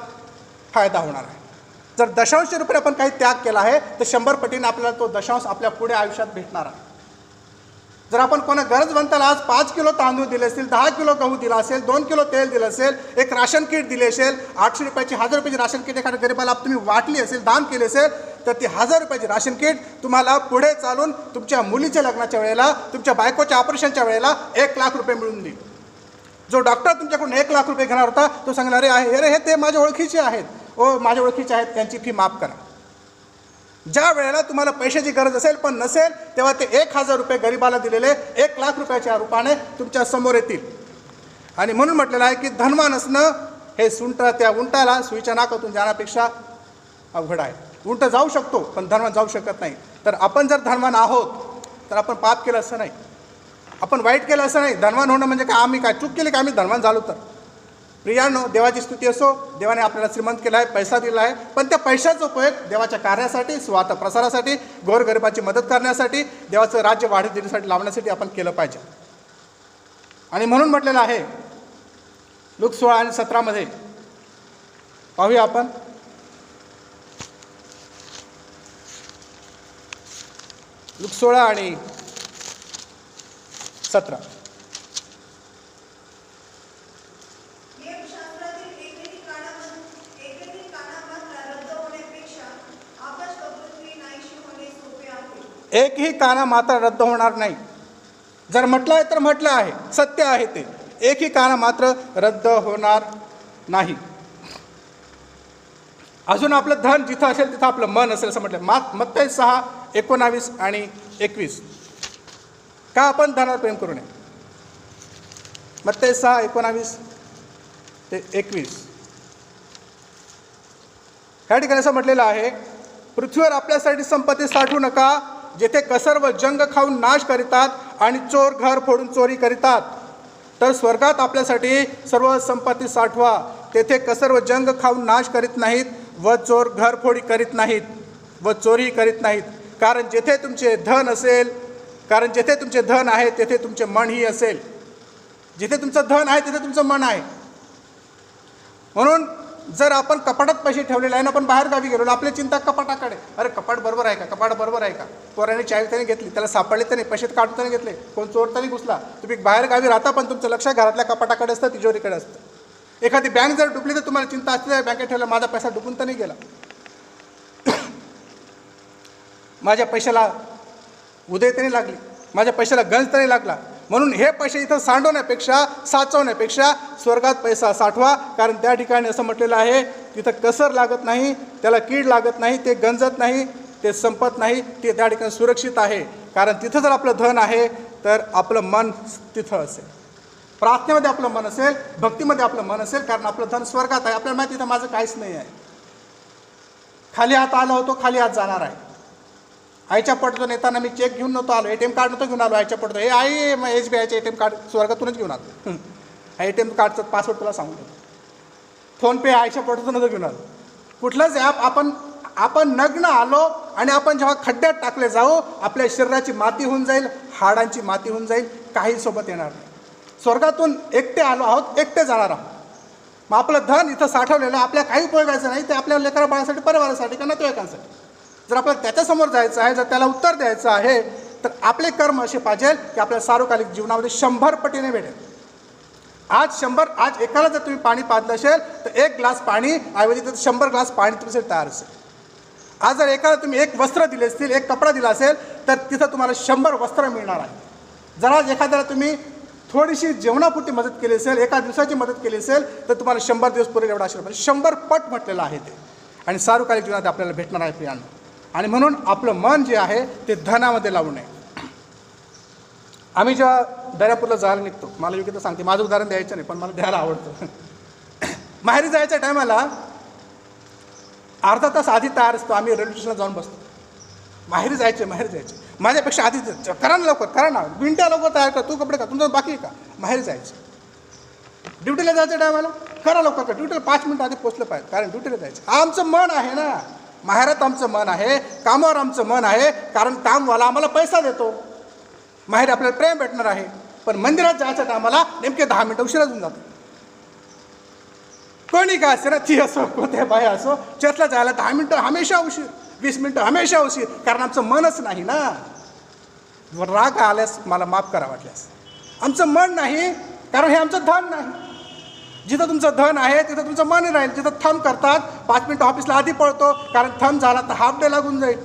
Speaker 1: फायदा होणार आहे. जर दशांश रुपये आपण काही त्याग केला आहे, तर 100 पटीने आपल्याला तो दशांश आपल्या पुढे आयुष्यात भेटणार आहे. जर आपण कोणा गरजवंताला आज 5 किलो तांदूळ दिले असतील, 10 किलो गहू दिला असेल, 2 किलो तेल दिलं असेल, एक राशन किट दिली असेल, 800 रुपयाची, 1000 रुपयाची राशन किट एखाद्या गरीबाला तुम्ही वाटली असेल, दान केले असेल, तर ती 1000 रुपयाची राशन किट तुम्हाला पुढे चालून तुमच्या मुलीच्या लग्नाच्या वेळेला, तुमच्या बायकोच्या ऑपरेशनच्या वेळेला 1 लाख रुपये मिळून देईल. जो डॉक्टर तुमच्याकडून 1 लाख रुपये घेणार होता, तो सांगणार, अरे हे ते माझ्या ओळखीचे आहेत, माझ्या ओळखीचे आहेत, त्यांची फी माफ करा. ज्या वेळेला तुम्हाला पैशाची गरज असेल पण नसेल, तेव्हा ते 1000 रुपये गरीबाला दिलेले 1 लाख रुपयाच्या रूपाने तुमच्या समोर येतील. आणि म्हणून म्हटलेलं आहे की धनवान असणं हे त्या उंटाला सुईच्या नाकातून जाण्यापेक्षा अवघड आहे. उंट जाऊ शकतो पण धनवान जाऊ शकत नाही. तर आपण जर धनवान आहोत तर आपण पाप केलं असं नाही, आपण वाईट केलं असं नाही. धनवान होणं म्हणजे काय, आम्ही काय चूक केली का आम्ही धनवान झालो? तर प्रियानो, देवाची स्तुती असो, देवाने आपल्याला श्रीमंत केला आहे, पैसा दिला आहे, पण त्या पैशाचा उपयोग देवाच्या कार्यासाठी, स्वार्थ प्रसारासाठी, गोरगरिबाची मदत करण्यासाठी, देवाचं राज्य वाढीत देण्यासाठी, लावण्यासाठी आपण केलं पाहिजे. आणि म्हणून म्हटलेलं आहे लूक 16 आणि 17 मध्ये पाहूया आपण. लूक 16 आणि 17. एकही काना मात्र रद्द होणार नाही. जर म्हटलं आहे तर म्हटलं आहे, सत्य आहे ते. एकही काना मात्र रद्द होणार नाही. अजून आपलं धन जिथं असेल तिथं आपलं मन असेल असं म्हटलं. मत्ती 6:19 आणि 21. का आपण धनावर प्रेम करू नये? मत्ती 6:19 ते 21 ह्या ठिकाणी असं म्हटलेलं आहे, पृथ्वीवर आपल्यासाठी संपत्ती साठवू नका, जेथे कसर व जंग खाऊन नाश करीतात आणि चोर घर फोडून चोरी करीतात. तर स्वर्गात आपल्यासाठी सर्व संपत्ती साठवा, तेथे कसर व जंग खाऊन नाश करीत नाहीत व चोर घरफोडी करीत नाहीत व चोरी करीत नाहीत. कारण जेथे तुमचे धन आहे तेथे तुमचे मनही असेल. जिथे तुमचं धन आहे तिथे तुमचं मन आहे. म्हणून जर आपण कपाटात पैसे ठेवलेले आहे ना, आपण बाहेर गावी गेलो, आपली चिंता कपाटाकडे, अरे कपाट बरोबर आहे का, कपाट बरोबर आहे का, पोराने चावी त्याने घेतली, त्याला सापडले त्याने, पैसे काढून त्याने घेतले, कोण चोर तरी घुसला. तुम्ही बाहेर गावी राहता पण तुमचं लक्ष घरातल्या कपाटाकडे असतं, तिजोरीकडे असतं. एखादी बँक जर डुबली तर तुम्हाला चिंता असते, बँकेत ठेवला माझा पैसा डुबून तर नाही गेला, माझ्या पैशाला उदय तरी लागली, माझ्या पैशाला गंज तरी लागला. म्हणून हे पैसे इथं सांडवण्यापेक्षा, साचवण्यापेक्षा स्वर्गात पैसा साठवा. कारण त्या ठिकाणी असं म्हटलेलं आहे, तिथं कसर लागत नाही, त्याला कीड लागत नाही, ते गंजत नाही, ते संपत नाही, ते त्या ठिकाणी सुरक्षित आहे. कारण तिथं जर आपलं धन आहे तर आपलं मन तिथं असेल, प्रार्थनेमध्ये आपलं मन असेल, भक्तीमध्ये आपलं मन असेल. कारण आपलं धन स्वर्गात आहे. आपल्याला माहिती तिथं माझं काहीच नाही आहे. खाली हात आलो होतो, खाली हात जाणार आहे. आईच्या पडतून येताना मी चेक घेऊन नव्हतो आलो, ATM कार्ड नव्हतं घेऊन आलो. आईच्या पडतो, हे आई SBIचे ATM कार्ड स्वर्गातूनच घेऊन आलो. ATM कार्डचं पासवर्ड तुला सांगतो. फोनपे आईच्या पडतून नव्हतं घेऊन आलो. कुठलंच ॲप आपण नग्न आलो आणि आपण जेव्हा खड्ड्यात टाकले जाऊ, आपल्या शरीराची माती होऊन जाईल, हाडांची माती होऊन जाईल, काही सोबत येणार नाही. स्वर्गातून एकटे आलो आहोत, एकटे जाणार आहोत. मग आपलं धन इथं साठवलेलं आपल्या काही उपयोगाचं नाही, ते आपल्या लेकरा बाळासाठी, परिवारासाठी किंवा नातेवाईकांसाठी. जर आपल्याला त्याच्यासमोर जायचं आहे, जर त्याला उत्तर द्यायचं आहे, तर आपले कर्म असे पाहिजे की आपल्या सार्वकालिक जीवनामध्ये 100 पटीने भेटेल. आज एकाला जर तुम्ही पाणी पाजलं असेल तर 1 ग्लास पाणी ऐवजी तर 100 ग्लास पाणी तुमच्यासाठी तयार असेल. आज जर एकाला तुम्ही 1 वस्त्र दिले असतील, 1 कपडा दिला असेल, तर तिथं तुम्हाला 100 वस्त्र मिळणार आहे. जर आज एखाद्याला तुम्ही थोडीशी जेवणापुरती मदत केली असेल, एका दिवसाची मदत केली असेल, तर तुम्हाला 100 दिवस पुरेल एवढा आशीर्वाद, 100 पट म्हटलेलं आहे ते. आणि सार्वकालिक जीवनात आपल्याला भेटणार आहे प्रियांनो. आणि म्हणून आपलं मन जे आहे ते धनामध्ये लावू नये. आम्ही जेव्हा दर्यापूरला जायला निघतो, मला योग्य तर सांगते, माझं उदाहरण द्यायचं नाही पण मला द्यायला आवडतं. माहेरी जायच्या टायमाला अर्धा तास आधी तयार असतो, आम्ही रेल्वे स्टेशनला जाऊन बसतो. माहेरी जायचे माझ्यापेक्षा आधी करा ना, लवकर करा ना, मिनट्या लवकर तयार कर, तू कपडे का, तुमचं बाकी आहे का. माहेरी जायचे. ड्युटीला जायच्या टायमाला करा लवकर कर, ड्युटीला 5 मिनिटं आधी पोचलं पाहिजे, कारण ड्युटीला जायचं. आमचं मन आहे ना, माहेरात आमचं मन आहे, कामावर आमचं मन आहे, कारण कामवाला आम्हाला पैसा देतो. माहेर आपल्याला प्रेम भेटणार आहे. पण मंदिरात जायच्या टायमाला नेमके 10 मिनिटं उशिरा होऊन जातो. कोणी काय असे ना, ती असो कोणत्या बाई असो, चर्चला जायला 10 मिनिटं हमेशा उशीर, 20 मिनिटं हमेशा उशीर, कारण आमचं मनच नाही ना. राग आल्यास मला माफ करा वाटल्यास, आमचं मन नाही, कारण हे आमचं धन नाही. जिथं तुमचं धन आहे तिथं तुमचं मन राहील. जिथं थंब करतात 5 मिनिटं ऑफिसला आधी पळतो, कारण थंब झाला तर हाफ डे लागून जाईल.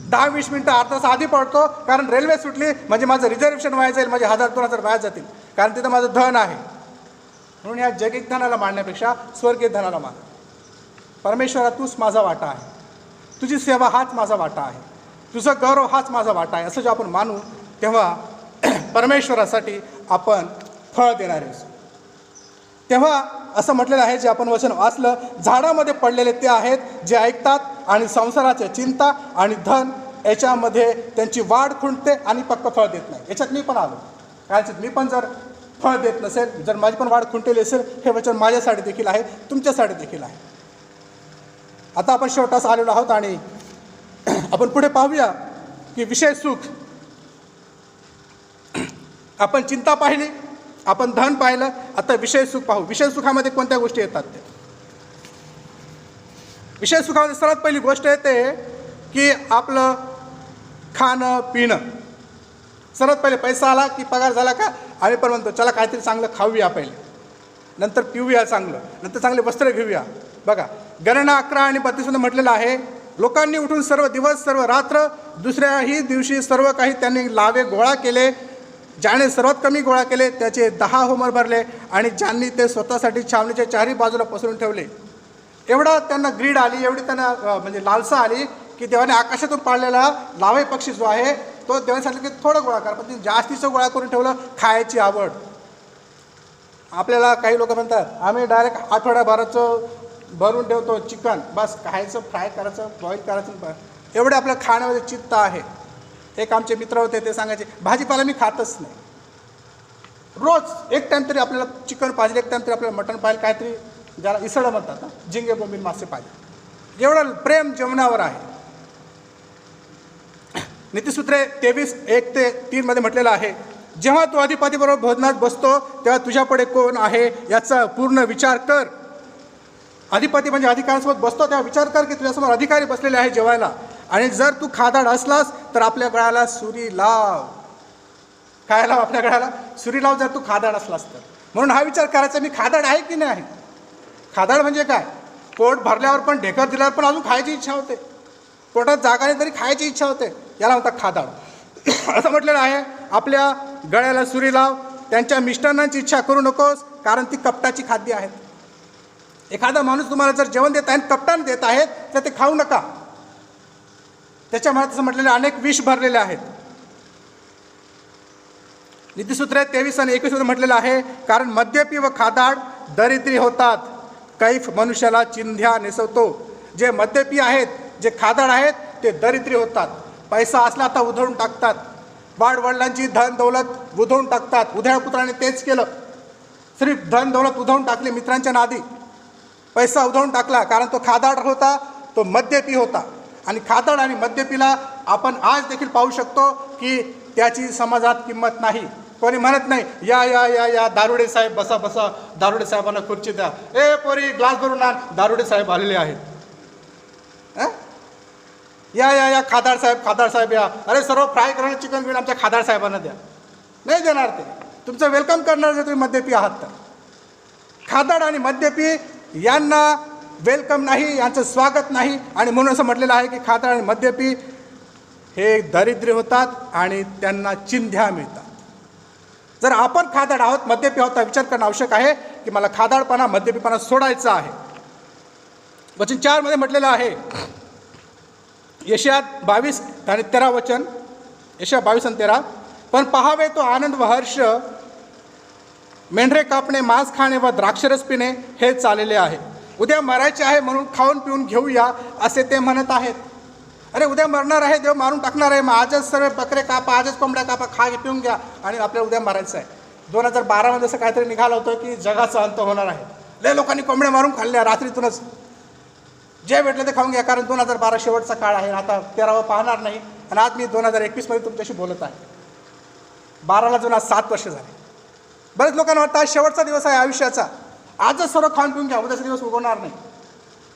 Speaker 1: 10-20 मिनिटं अर्धा तास आधी पळतो, कारण रेल्वे सुटली म्हणजे माझं रिझर्वेशन व्हायला जाईल, माझे 1000-2000 वाया जातील, कारण तिथं माझं धन आहे. म्हणून या जगिक धनाला मानण्यापेक्षा स्वर्गीय धनाला मान. परमेश्वरा, तूच माझा वाटा आहे, तुझी सेवा हाच माझा वाटा आहे, तुझा गौरव हाच माझा वाटा आहे, असं जेव्हा आपण मानू तेव्हा परमेश्वरासाठी आपण फळ देणारे असू. तेव्हा असं म्हटलेलं आहे, जे आपण वचन वाचलं, झाडामध्ये पडलेले ते आहेत जे ऐकतात आणि संसाराच्या चिंता आणि धन याच्यामध्ये त्यांची वाढ खुंटते आणि पक्क फळ देत नाही. याच्यात मी पण आलो, कारण मी पण जर फळ देत नसेल, जर माझी पण वाढ खुंटलेली असेल, हे वचन माझ्यासाठी देखील आहे, तुमच्यासाठी देखील आहे. आता आपण शेवटास आलेलो आहोत आणि आपण पुढे पाहूया की विषय सुख. आपण चिंता पाहिली, आपण धन पाहिलं, आता विषय सुख पाहू. विषय सुखामध्ये कोणत्या गोष्टी येतात ते. विषय सुखामध्ये सर्वात पहिली गोष्ट येते की आपलं खाणं पिणं. सर्वात पहिले पैसा आला की पगार झाला का आम्ही पण म्हणतो चला काहीतरी चांगलं खाऊया पहिले, नंतर पिऊया चांगलं, नंतर चांगले वस्त्र घेऊया. बघा, गणना 11 आणि 32 म्हटलेलं आहे, लोकांनी उठून सर्व दिवस सर्व रात्र दुसऱ्याही दिवशी सर्व काही त्यांनी लावे गोळा केले. ज्याने सर्वात कमी गोळा केले त्याचे 10 होमर भरले आणि ज्यांनी ते स्वतःसाठी छावणीच्या 4ही बाजूला पसरून ठेवले. एवढा त्यांना ग्रीड आली, एवढी त्यांना म्हणजे लालसा आली की देवाने आकाशातून पाळलेला लावे पक्षी जो आहे तो देवाने सांगितलं की थोडं गोळा करा, पण ते जास्तीचं गोळा करून ठेवलं. खायची आवड. आपल्याला काही लोक म्हणतात आम्ही डायरेक्ट आठवड्याभराचं भरून ठेवतो चिकन, बस खायचं, फ्राय करायचं, बॉईल करायचं, एवढे आपल्या खाण्यामध्ये चित्त आहे. एक आमचे मित्र होते, ते सांगायचे भाजीपाला मी खातच नाही, रोज एक टाईम तरी आपल्याला चिकन पाहिजे, एक टाईम तरी आपल्याला मटण पाहिजे, काहीतरी ज्याला इसळं म्हणतात ना, झिंगे बोंबील मासे पाहिजे. एवढं प्रेम जेवणावर आहे. नीतिसूत्रे 23:1-3 मध्ये म्हटलेलं आहे, जेव्हा तू अधिपतीबरोबर भोजनात बसतो तेव्हा तुझ्यापुढे कोण आहे याचा पूर्ण विचार कर. अधिपती म्हणजे अधिकाऱ्यांसोबत बसतो तेव्हा विचार कर की तुझ्यासमोर अधिकारी बसलेले आहे जेवायला. आणि जर तू खादाड असलास तर आपल्या गळ्याला सुरी लाव. काय लाव? आपल्या गळ्याला सुरी लाव, जर तू खादाड असलास तर. म्हणून हा विचार करायचा, मी खादाड आहे की नाही आहे. खादाड म्हणजे काय? पोट भरल्यावर पण, ढेकर दिल्यावर पण अजून खायची इच्छा होते, पोटात जागा नाही तरी खायची इच्छा होते, याला म्हणतात खादाड. असं म्हटलेलं आहे, आपल्या गळ्याला सुरी लाव. त्यांच्या मिष्टान्नांची इच्छा करू नकोस, कारण ती कपटाची खाद्य आहेत. एखादा माणूस तुम्हाला जर जेवण देत आहे, कपटाने देत आहेत, तर ते खाऊ नका. त्याच्यामध्ये असं म्हटलेले अनेक विष भरलेले आहेत. नीतिसूत्रे 23 आणि 21 मध्ये म्हटलेलं आहे, कारण मद्यपी व खादाड दरिद्री होतात, कैफ मनुष्याला चिंध्या नेसवतो. जे मद्यपी आहेत, जे खादाड आहेत, ते दरिद्री होतात. पैसा असला तर उधळून टाकतात, वाडवडिलांची धन दौलत उधळून टाकतात. उधळ्या पुत्राने तेच केलं, सिर्फ धन दौलत उधळून टाकली, मित्रांच्या नादी पैसा उधळून टाकला, कारण तो खादाड होता, तो मद्यपी होता. आणि खादाड आणि मद्यपीला आपण आज देखील पाहू शकतो की त्याची समाजात किंमत नाही. कोणी म्हणत नाही या या या या दारुडे साहेब बसा बसा, दारुडे साहेबांना खुर्ची द्या, ए पोरी ग्लास भरून आण, दारुडे साहेब आलेले आहेत. या या या खादाड साहेब या, अरे सर्व फ्राय करणं चिकन बिन आमच्या खादाड साहेबांना द्या. नाही देणार ते. तुमचं वेलकम करणार जर तुम्ही मद्यपी आहात तर. खादाड आणि मद्यपी यांना वेलकम नाही, यांचं स्वागत नाही. आणि म्हणून असं म्हटलेलं आहे की खादाड आणि मद्यपी हे दरिद्री होतात आणि त्यांना चिंध्या मिळतात. जर आपण खादाड आहोत, मद्यपी आहोत, तर विचार करणं आवश्यक आहे की मला खादाडपणा, मद्यपीपणा सोडायचा आहे. वचन 4 मध्ये म्हटलेलं आहे, यशायात 22 आणि 13 वचन, यशायात 22 आणि 13, पण पहावे तो आनंद व हर्ष, मेंढरे कापणे, मांस खाणे व द्राक्षरस पिणे हे चाललेले आहे. उद्या मरायचे आहे म्हणून खाऊन पिऊन घेऊया असे ते म्हणत आहेत. अरे उद्या मरणार आहे, देव मारून टाकणार आहे, मग आजच सर्व बकरे कापा, आजच कोंबड्या कापा, खा पिऊन घ्या आणि आपल्याला उद्या मारायचं आहे. 2012 असं काहीतरी निघालं होतं की जगाचा अंत होणार आहे. लय लोकांनी कोंबड्या मारून खाल्ल्या रात्रीतूनच. जे भेटलं ते खाऊन घ्या, कारण 2012 शेवटचा काळ आहे. आता 13वा पाहणार नाही. आणि आज मी 2021 मध्ये तुमच्याशी बोलत आहे. 12ला जाऊन आज 7 वर्ष झाले. बरेच लोकांना वाटतं आज शेवटचा दिवस आहे आयुष्याचा, आजच सर्व खाऊन पिऊन घ्या, उद्याचा दिवस उगवणार नाही.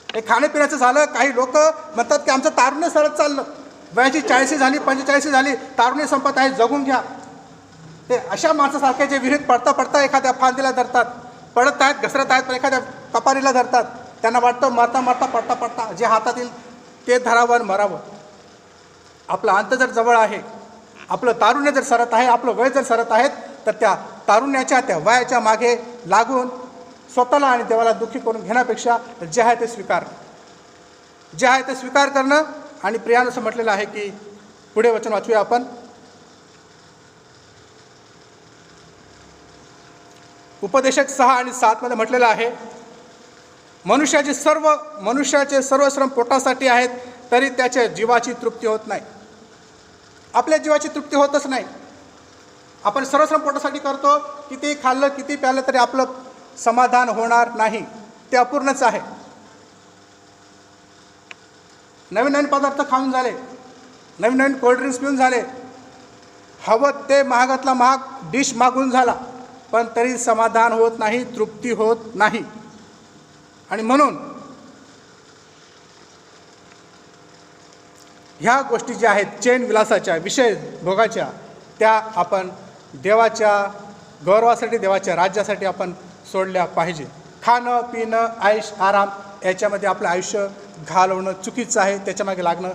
Speaker 1: हे खाण्यापिण्याचं झालं. काही लोक म्हणतात की आमचं तारुण्य सरत चाललं, वयाची 40 झाली, 45 झाली, तारुण्य संपत आहे, जगून घ्या. ते अशा माणसासारखे जे विहिरीत पडता पडता एखाद्या फांदीला धरतात, पडत आहेत, घसरत आहेत, पण एखाद्या कपारीला धरतात. त्यांना वाटतं मरता मरता पडता पडता जे हातात येईल ते धरावं आणि मरावं. आपलं अंत जर जवळ आहे, आपलं तारुण्य जर सरत आहे, आपलं वय जर सरत आहेत, तर त्या तारुण्याच्या, त्या वयाच्या मागे लागून स्वतःला आणि देवाला दुःखी करून घेण्यापेक्षा जे आहे ते स्वीकार, जे आहे ते स्वीकार करणं. आणि प्रियानं असं म्हटलेलं आहे की, पुढे वचन वाचूया आपण, उपदेशक 6 आणि 7 मध्ये म्हटलेलं आहे, मनुष्याचे सर्व श्रम पोटासाठी आहेत, तरी त्याच्या जीवाची तृप्ती होत नाही. आपल्या जीवाची तृप्ती होतच नाही. आपण सर्व श्रम पोटासाठी करतो, किती खाल्लं किती प्यालं तरी आपलं समाधान होणार नाही, ते अपूर्णच आहे. नवीन नवीन पदार्थ खाऊन झाले, नवीन नवीन कोल्ड्रिंक्स पिऊन झाले, हवं ते महागातला महाग डिश मागून झाला, पण तरी समाधान होत नाही, तृप्ती होत नाही. आणि म्हणून ह्या गोष्टी ज्या आहेत चैन विलासाच्या, विषय भोगाच्या, त्या आपण देवाच्या गौरवासाठी, देवाच्या राज्यासाठी आपण सोडल्या पाहिजे. खाणं पिणं ऐश आराम याच्यामध्ये आपलं आयुष्य घालवणं चुकीचं आहे, त्याच्यामागे लागणं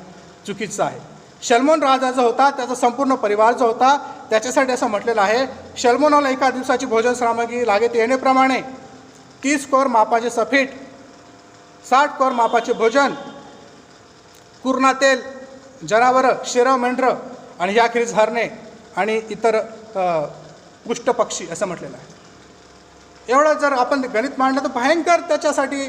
Speaker 1: चुकीचं आहे. शल्मोन राजा जो होता, त्याचा संपूर्ण परिवार जो होता, त्याच्यासाठी असं म्हटलेलं आहे, शल्मोनाला एका दिवसाची भोजन सामग्री लागेल येण्याप्रमाणे 30 कोर मापाचे सफीट, 60 कोर मापाचे भोजन, कुरणा तेल, जनावरं, शेरं, मेंढरं आणि याखेरीज हरणे आणि इतर पुष्ट पक्षी असं म्हटलेलं आहे. एवढं जर आपण गणित मांडलं तर भयंकर त्याच्यासाठी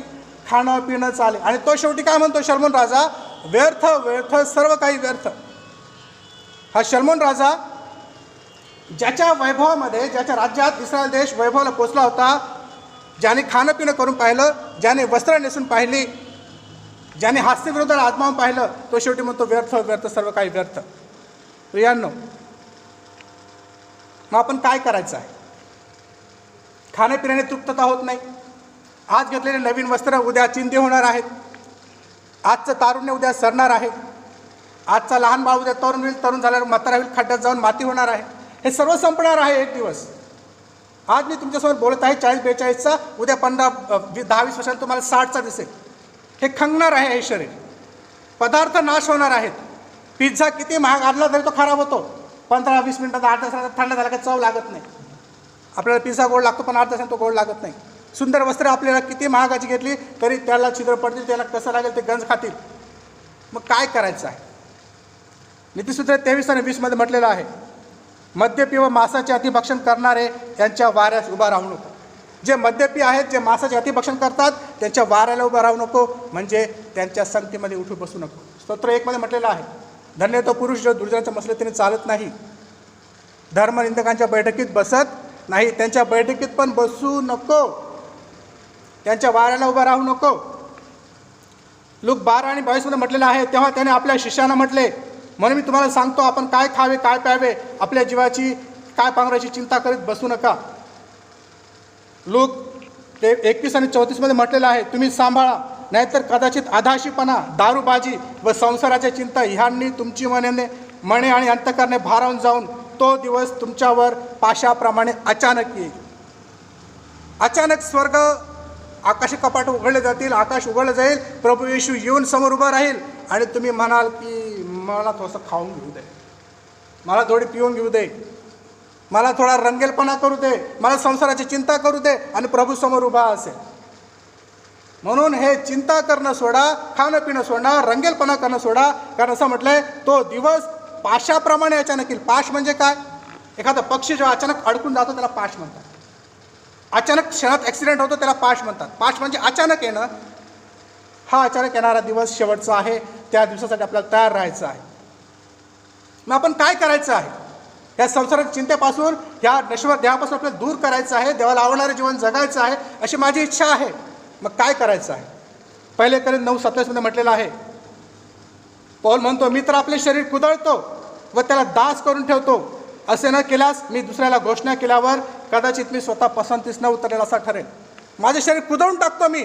Speaker 1: खाणं पिणं चालेल. आणि तो शेवटी काय म्हणतो शल्मोन राजा, व्यर्थ व्यर्थ सर्व काही व्यर्थ. हा शल्मोन राजा ज्याच्या वैभवामध्ये, ज्याच्या राज्यात इस्रायल देश वैभवाला पोचला होता, ज्याने खाणं पिणं करून पाहिलं, ज्याने वस्त्र नेसून पाहिली, ज्याने हास्यविरोधाला आजमावून पाहिलं, तो शेवटी म्हणतो व्यर्थ व्यर्थ सर्व काही व्यर्थ. प्रियांनो, मग आपण काय करायचं आहे? खाण्यापिण्याने तृप्तता होत नाही. आज घेतलेले नवीन वस्त्र उद्या चिंते होणार आहेत. आजचं तारुण्य उद्या सरणार आहे. आजचा लहान बाळ उद्या तरुण होईल, तरुण झाल्यावर म्हातारा होईल, खड्ड्यात जाऊन माती होणार आहे. हे सर्व संपणार आहे एक दिवस. आज मी तुमच्यासमोर बोलत आहे 40-42चा, उद्या 10-20 वर्षांनी तुम्हाला 60चा दिसेल. हे खंगणार आहे हे शरीर. पदार्थ नाश होणार आहेत. पिझ्झा किती महाग आणला तरी तो खराब होतो. 15-20 मिनिटात, 8 तासात थंड झाला का चव लागत नाही. आपल्याला पिझ्झा गोड लागतो, पण 8 तासात तो गोड लागत नाही. सुंदर वस्त्र आपल्याला किती महागाची घेतली तरी त्याला छिद्र पडतील, त्याला कसं लागेल ते गंज खातील. मग काय करायचं आहे? नीतिसूत्र 23 आणि 20 मध्ये म्हटलेलं आहे, मद्यपी व मांसाचे अतिभक्षण करणारे यांच्या वाऱ्यास उभा राहू नको. जे मद्यपी आहेत, जे मांसाचे अतिभक्षण करतात, त्यांच्या वाऱ्याला उभा राहू नको, म्हणजे त्यांच्या संगतीमध्ये उठू बसू नको. स्तोत्र 1 मध्ये म्हटलेलं आहे, धन्य तो पुरुष जो दुर्जनाच्या मसलतीने चालत नाही, धर्मनिंदकांच्या बैठकीत बसत नाही. त्यांच्या बैठकीत पण बसू नको, त्यांच्या वाऱ्याला उभा राहू नको. लूक 12 आणि 22 मध्ये म्हटलेलं आहे, तेव्हा त्याने आपल्या शिष्यांना म्हटले, म्हणून मी तुम्हाला सांगतो, आपण काय खावे काय प्यावे, आपल्या जीवाची काय पांघरायची चिंता करीत बसू नका. लूक 21 आणि 34 म्हटलेलं आहे, तुम्ही सांभाळा, नाहीतर कदाचित आधाशीपणा, दारूबाजी व संसाराच्या चिंता ह्यांनी तुमची मने आणि अंतःकरणे भारावून जाऊन तो दिवस तुमच्यावर पाशाप्रमाणे अचानक येईल. अचानक स्वर्ग आकाश कपाट उघडले जातील, आकाश उघडलं जाईल, प्रभू येशू येऊन समोर उभा राहील आणि तुम्ही म्हणाल की मला थोडंसं खाऊन घेऊ दे, मला थोडी पिऊन घेऊ दे, मला थोडा रंगेलपणा करू दे, मला संसाराची चिंता करू दे, आणि प्रभू समोर उभा असेल. म्हणून हे चिंता करणं सोडा, खाणं पिणं सोडा, रंगेलपणा करणं सोडा. कारण असं म्हटलंय तो दिवस पाशाप्रमाणे अचानक येईल. पाश म्हणजे काय? एखादा पक्षी जेव्हा अचानक अडकून जातो त्याला पाश म्हणतात. अचानक क्षणात ॲक्सिडेंट होतो त्याला पाश म्हणतात. पाश म्हणजे अचानक येणं. हा अचानक येणारा दिवस शेवटचा आहे. त्या दिवसासाठी आपल्याला तयार राहायचं आहे. मग आपण काय करायचं आहे? या संसाराच्या चिंतेपासून, ह्या नश्वर देहापासून आपल्याला दूर करायचं आहे, देवाला आवडणारे जीवन जगायचं आहे अशी माझी इच्छा आहे. मग काय करायचं आहे? 1 कोरिंथ 9:27 म्हटलेलं आहे, पौल म्हणतो, मी तर आपले शरीर कुदळतो व त्याला दास करून ठेवतो. असे न केल्यास मी दुसऱ्याला घोषणा केल्यावर कदाचित मी स्वतः पसंतीस न उतरेल असा ठरेल. माझे शरीर कुदळून टाकतो मी,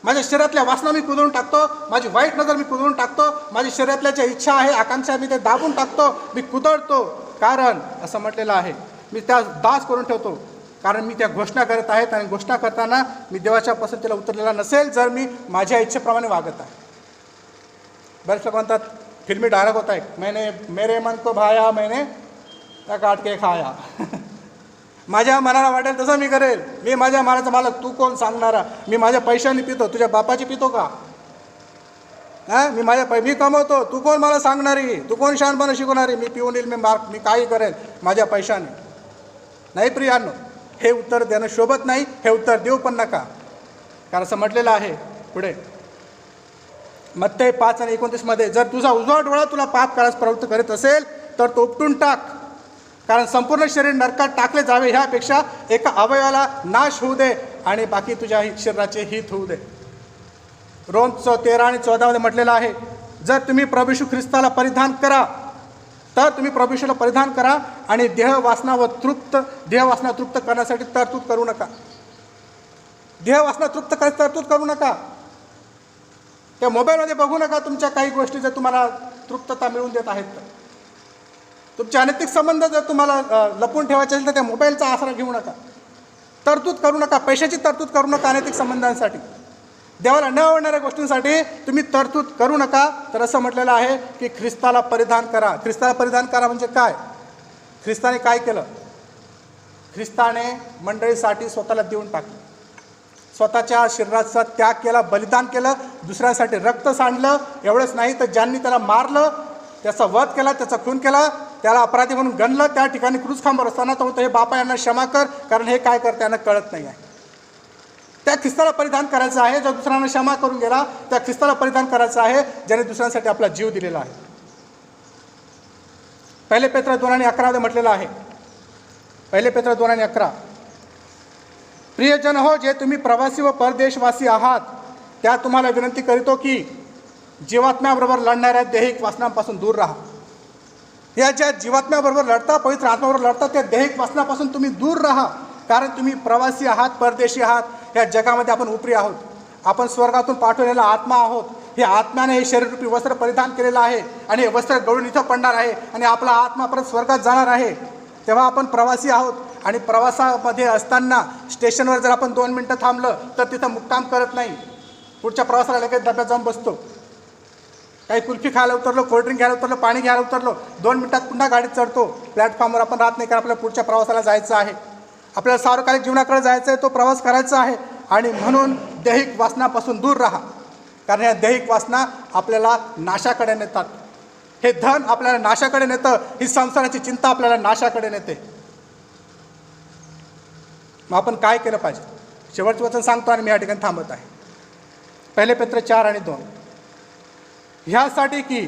Speaker 1: माझ्या शरीरातल्या वासना मी कुदळून टाकतो, माझी वाईट नजर मी कुदळून टाकतो, माझी शरीरातल्या ज्या इच्छा आहे, आकांक्षा मी ते दाबून टाकतो, मी कुदळतो. कारण असं म्हटलेलं आहे, मी त्या दास करून ठेवतो, कारण मी त्या घोषणा करत आहेत आणि घोषणा करताना मी देवाच्या पसंतीला उतरलेला नसेल जर मी माझ्या इच्छेप्रमाणे वागत आहे. बरेच लोक म्हणतात, फिल्मी डायलॉग होता है, मैंने मेरे मन को भाया मैंने त्या काट के खाया. माझ्या मनाला वाटेल तसं मी करेल, मी माझ्या मनाचा मालक, तू कोण सांगणारा? मी माझ्या पैशाने पितो, तुझ्या बापाची पितो का? मी कमवतो, तू कोण मला सांगणारी? तू कोण शहाणपणा शिकवणारी? मी पिऊन येईल, मी काही करेल माझ्या पैशाने. नाही प्रियांनो, हे उत्तर देणं शोभत नाही, हे उत्तर देऊ पण नका. कारण असं म्हटलेलं आहे पुढे मत्ते 5 आणि 29 जर तुझा उजवा डोळा तुला पाप करायला प्रवृत्त करीत असेल तर तो उपटून टाक. कारण संपूर्ण शरीर नरकात टाकले जावे ह्यापेक्षा एका अवयवाला नाश होऊ दे आणि बाकी तुझ्या शरीराचे हित होऊ दे. रोम 13 आणि 14 म्हटलेलं आहे, जर तुम्ही प्रभू येशू ख्रिस्ताला परिधान करा तर तुम्ही प्रभू येशूला परिधान करा आणि देहवासना तृप्त करण्यासाठी तरतूद करू नका. देहवासना तृप्त करायची तरतूद करू नका. त्या मोबाईलमध्ये बघू नका तुमच्या काही गोष्टी जर तुम्हाला तृप्तता मिळवून देत आहेत तर. तुमचे अनैतिक संबंध जर तुम्हाला लपवून ठेवायचे असेल तर त्या मोबाईलचा आसरा घेऊ नका. तरतूद करू नका, पैशाची तरतूद करू नका अनैतिक संबंधांसाठी. देवाला न आवडणाऱ्या गोष्टींसाठी तुम्ही तरतूद करू नका. तर असं म्हटलेलं आहे की ख्रिस्ताला परिधान करा. ख्रिस्ताला परिधान करा म्हणजे काय? ख्रिस्ताने काय केलं? ख्रिस्ताने मंडळीसाठी स्वतःला देऊन टाकलं, स्वतःच्या शरीराचा त्याग केला, बलिदान केलं, दुसऱ्यांसाठी रक्त सांडलं. एवढंच नाही तर ज्यांनी त्याला मारलं, त्याचा वध केला, त्याचा खून केला, त्याला अपराधी म्हणून गणलं, त्या ठिकाणी क्रूस खांबावर असताना तो म्हणतो, हे बापा यांना क्षमा कर, कारण हे काय करते यांना कळत नाही आहे. त्या ख्रिस्ताला परिधान करायचं आहे. जो दुसऱ्यांना क्षमा करून गेला त्या ख्रिस्ताला परिधान करायचं आहे, ज्याने दुसऱ्यांसाठी आपला जीव दिलेला आहे. 1 पेत्र 2 आणि 11 म्हटलेलं आहे. 1 पेत्र 2 आणि 11, प्रियजन हो, जे तुम्ही प्रवासी व परदेशवासी आहात त्या तुम्हाला विनंती करीतो की जीवात्म्याबरोबर लढणाऱ्या दैहिक वासनांपासून दूर राहा. या ज्या जीवात्म्याबरोबर लढता, पवित्र आत्म्याबरोबर लढता, त्या दैहिक वासनापासून तुम्ही दूर राहा. कारण तुम्ही प्रवासी आहात, परदेशी आहात. या जगामध्ये आपण उपरी आहोत. आपण स्वर्गातून पाठवलेला आत्मा आहोत. हे आत्म्याने हे शरीररूपी वस्त्र परिधान केलेलं आहे आणि हे वस्त्र गळून इथं पडणार आहे आणि आपला आत्मा परत स्वर्गात जाणार आहे. तेव्हा आपण प्रवासी आहोत. आणि प्रवासामध्ये असताना स्टेशनवर जर आपण 2 मिनटं थांबलं तर तिथं मुक्काम करत नाही. पुढच्या प्रवासाला लगेच डब्यात जाऊन बसतो. काही कुल्फी खायला उतरलो, कोल्ड्रिंक घ्यायला उतरलो, पाणी घ्यायला उतरलो, 2 मिनटात पुन्हा गाडीत चढतो. प्लॅटफॉर्मवर आपण राहत नाही, कारण आपल्याला पुढच्या प्रवासाला जायचं आहे, आपल्याला सार्वकालिक जीवनाकडे जायचं आहे, तो प्रवास करायचा आहे. आणि म्हणून दैहिक वासनापासून दूर राहा. कारण ह्या दैहिक वासना आपल्याला नाशाकडे नेतात. हे धन आपल्याला नाशाकडे नेतं. ही संसाराची चिंता आपल्याला नाशाकडे नेते. मग आपण काय केलं पाहिजे? शेवटचं वचन सांगतो आणि मी या ठिकाणी थांबत आहे. 1 पेत्र 4 आणि 2, ह्यासाठी की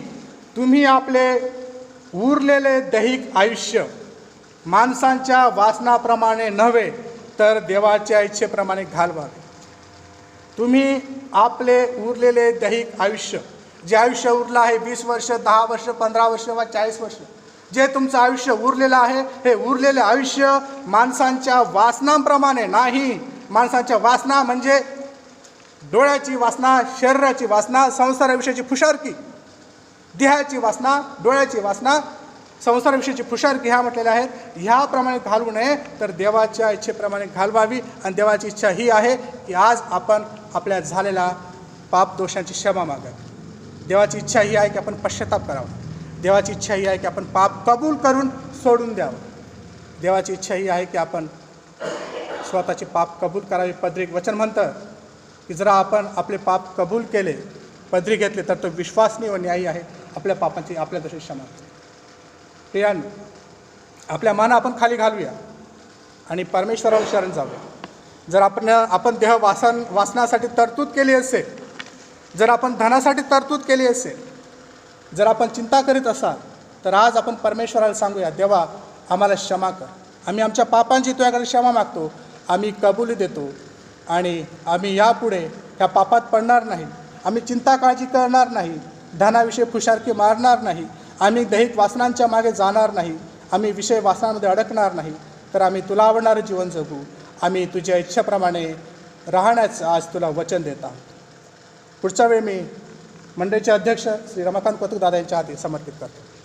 Speaker 1: तुम्ही आपले उरलेले दैहिक आयुष्य माणसांच्या वासनाप्रमाणे नव्हे तर देवाच्या इच्छेप्रमाणे घालवावे. तुम्ही आपले उरलेले दैहिक आयुष्य, जे आयुष्य उरलं आहे 20 वर्ष, 10 वर्ष, 15 वर्ष वा 40 वर्ष, जे तुमचं आयुष्य उरलेलं आहे, हे उरलेले आयुष्य माणसांच्या वासनांप्रमाणे नाही. माणसांच्या वासना म्हणजे डोळ्याची वासना, शरीराची वासना, संसाराविषयीची फुशारकी, देहाची वासना, डोळ्याची वासना, संसाराविषयीची फुशारकी ह्या म्हटलेल्या आहेत. ह्याप्रमाणे घालवू नये, तर देवाच्या इच्छेप्रमाणे घालवावी. आणि देवाची इच्छा ही आहे की आज आपण आपल्या झालेल्या पाप दोषांची क्षमा मागावी. देवाची इच्छा ही आहे की आपण पश्चाताप करावा. देवाची इच्छा ही आहे की आपण पाप कबूल करून सोडून द्यावं. देवाची इच्छा ही आहे की आपण स्वतःचे पाप कबूल करावे. पदरी एक वचन म्हणतं की जरा आपण आपले पाप कबूल केले, पदरी घेतले, तर तो विश्वासनीय व न्यायी आहे, आपल्या पापांची आपल्या दोषी क्षमा. प्रियांनो, आपल्या मान आपण खाली घालूया आणि परमेश्वराला शरण जाऊया. जर आपण देह वासनासाठी तरतूद केली असेल, जर आपण धनासाठी तरतूद केली असेल, जर आपण चिंता करीत असाल, तर आज आपण परमेश्वराला सांगूया, देवा आम्हाला क्षमा कर. आम्ही आमच्या पापांची तुझ्याकडे क्षमा मागतो. आम्ही कबुली देतो आणि आम्ही यापुढे ह्या पापात पडणार नाही. आम्ही चिंता काळजी करणार नाही. धनाविषयी फुशारकी मारणार नाही. आम्ही दैहिक वासनांच्या मागे जाणार नाही. आम्ही विषय वासनांमध्ये अडकणार नाही. तर आम्ही तुला आवडणारं जीवन जगू. आम्ही तुझ्या इच्छेप्रमाणे राहण्याचं आज तुला वचन देत आहोत. पुढच्या वेळी मी मंडळीचे अध्यक्ष श्री रमाकांत कोतक दादा यांच्या हाती समर्पित करतो.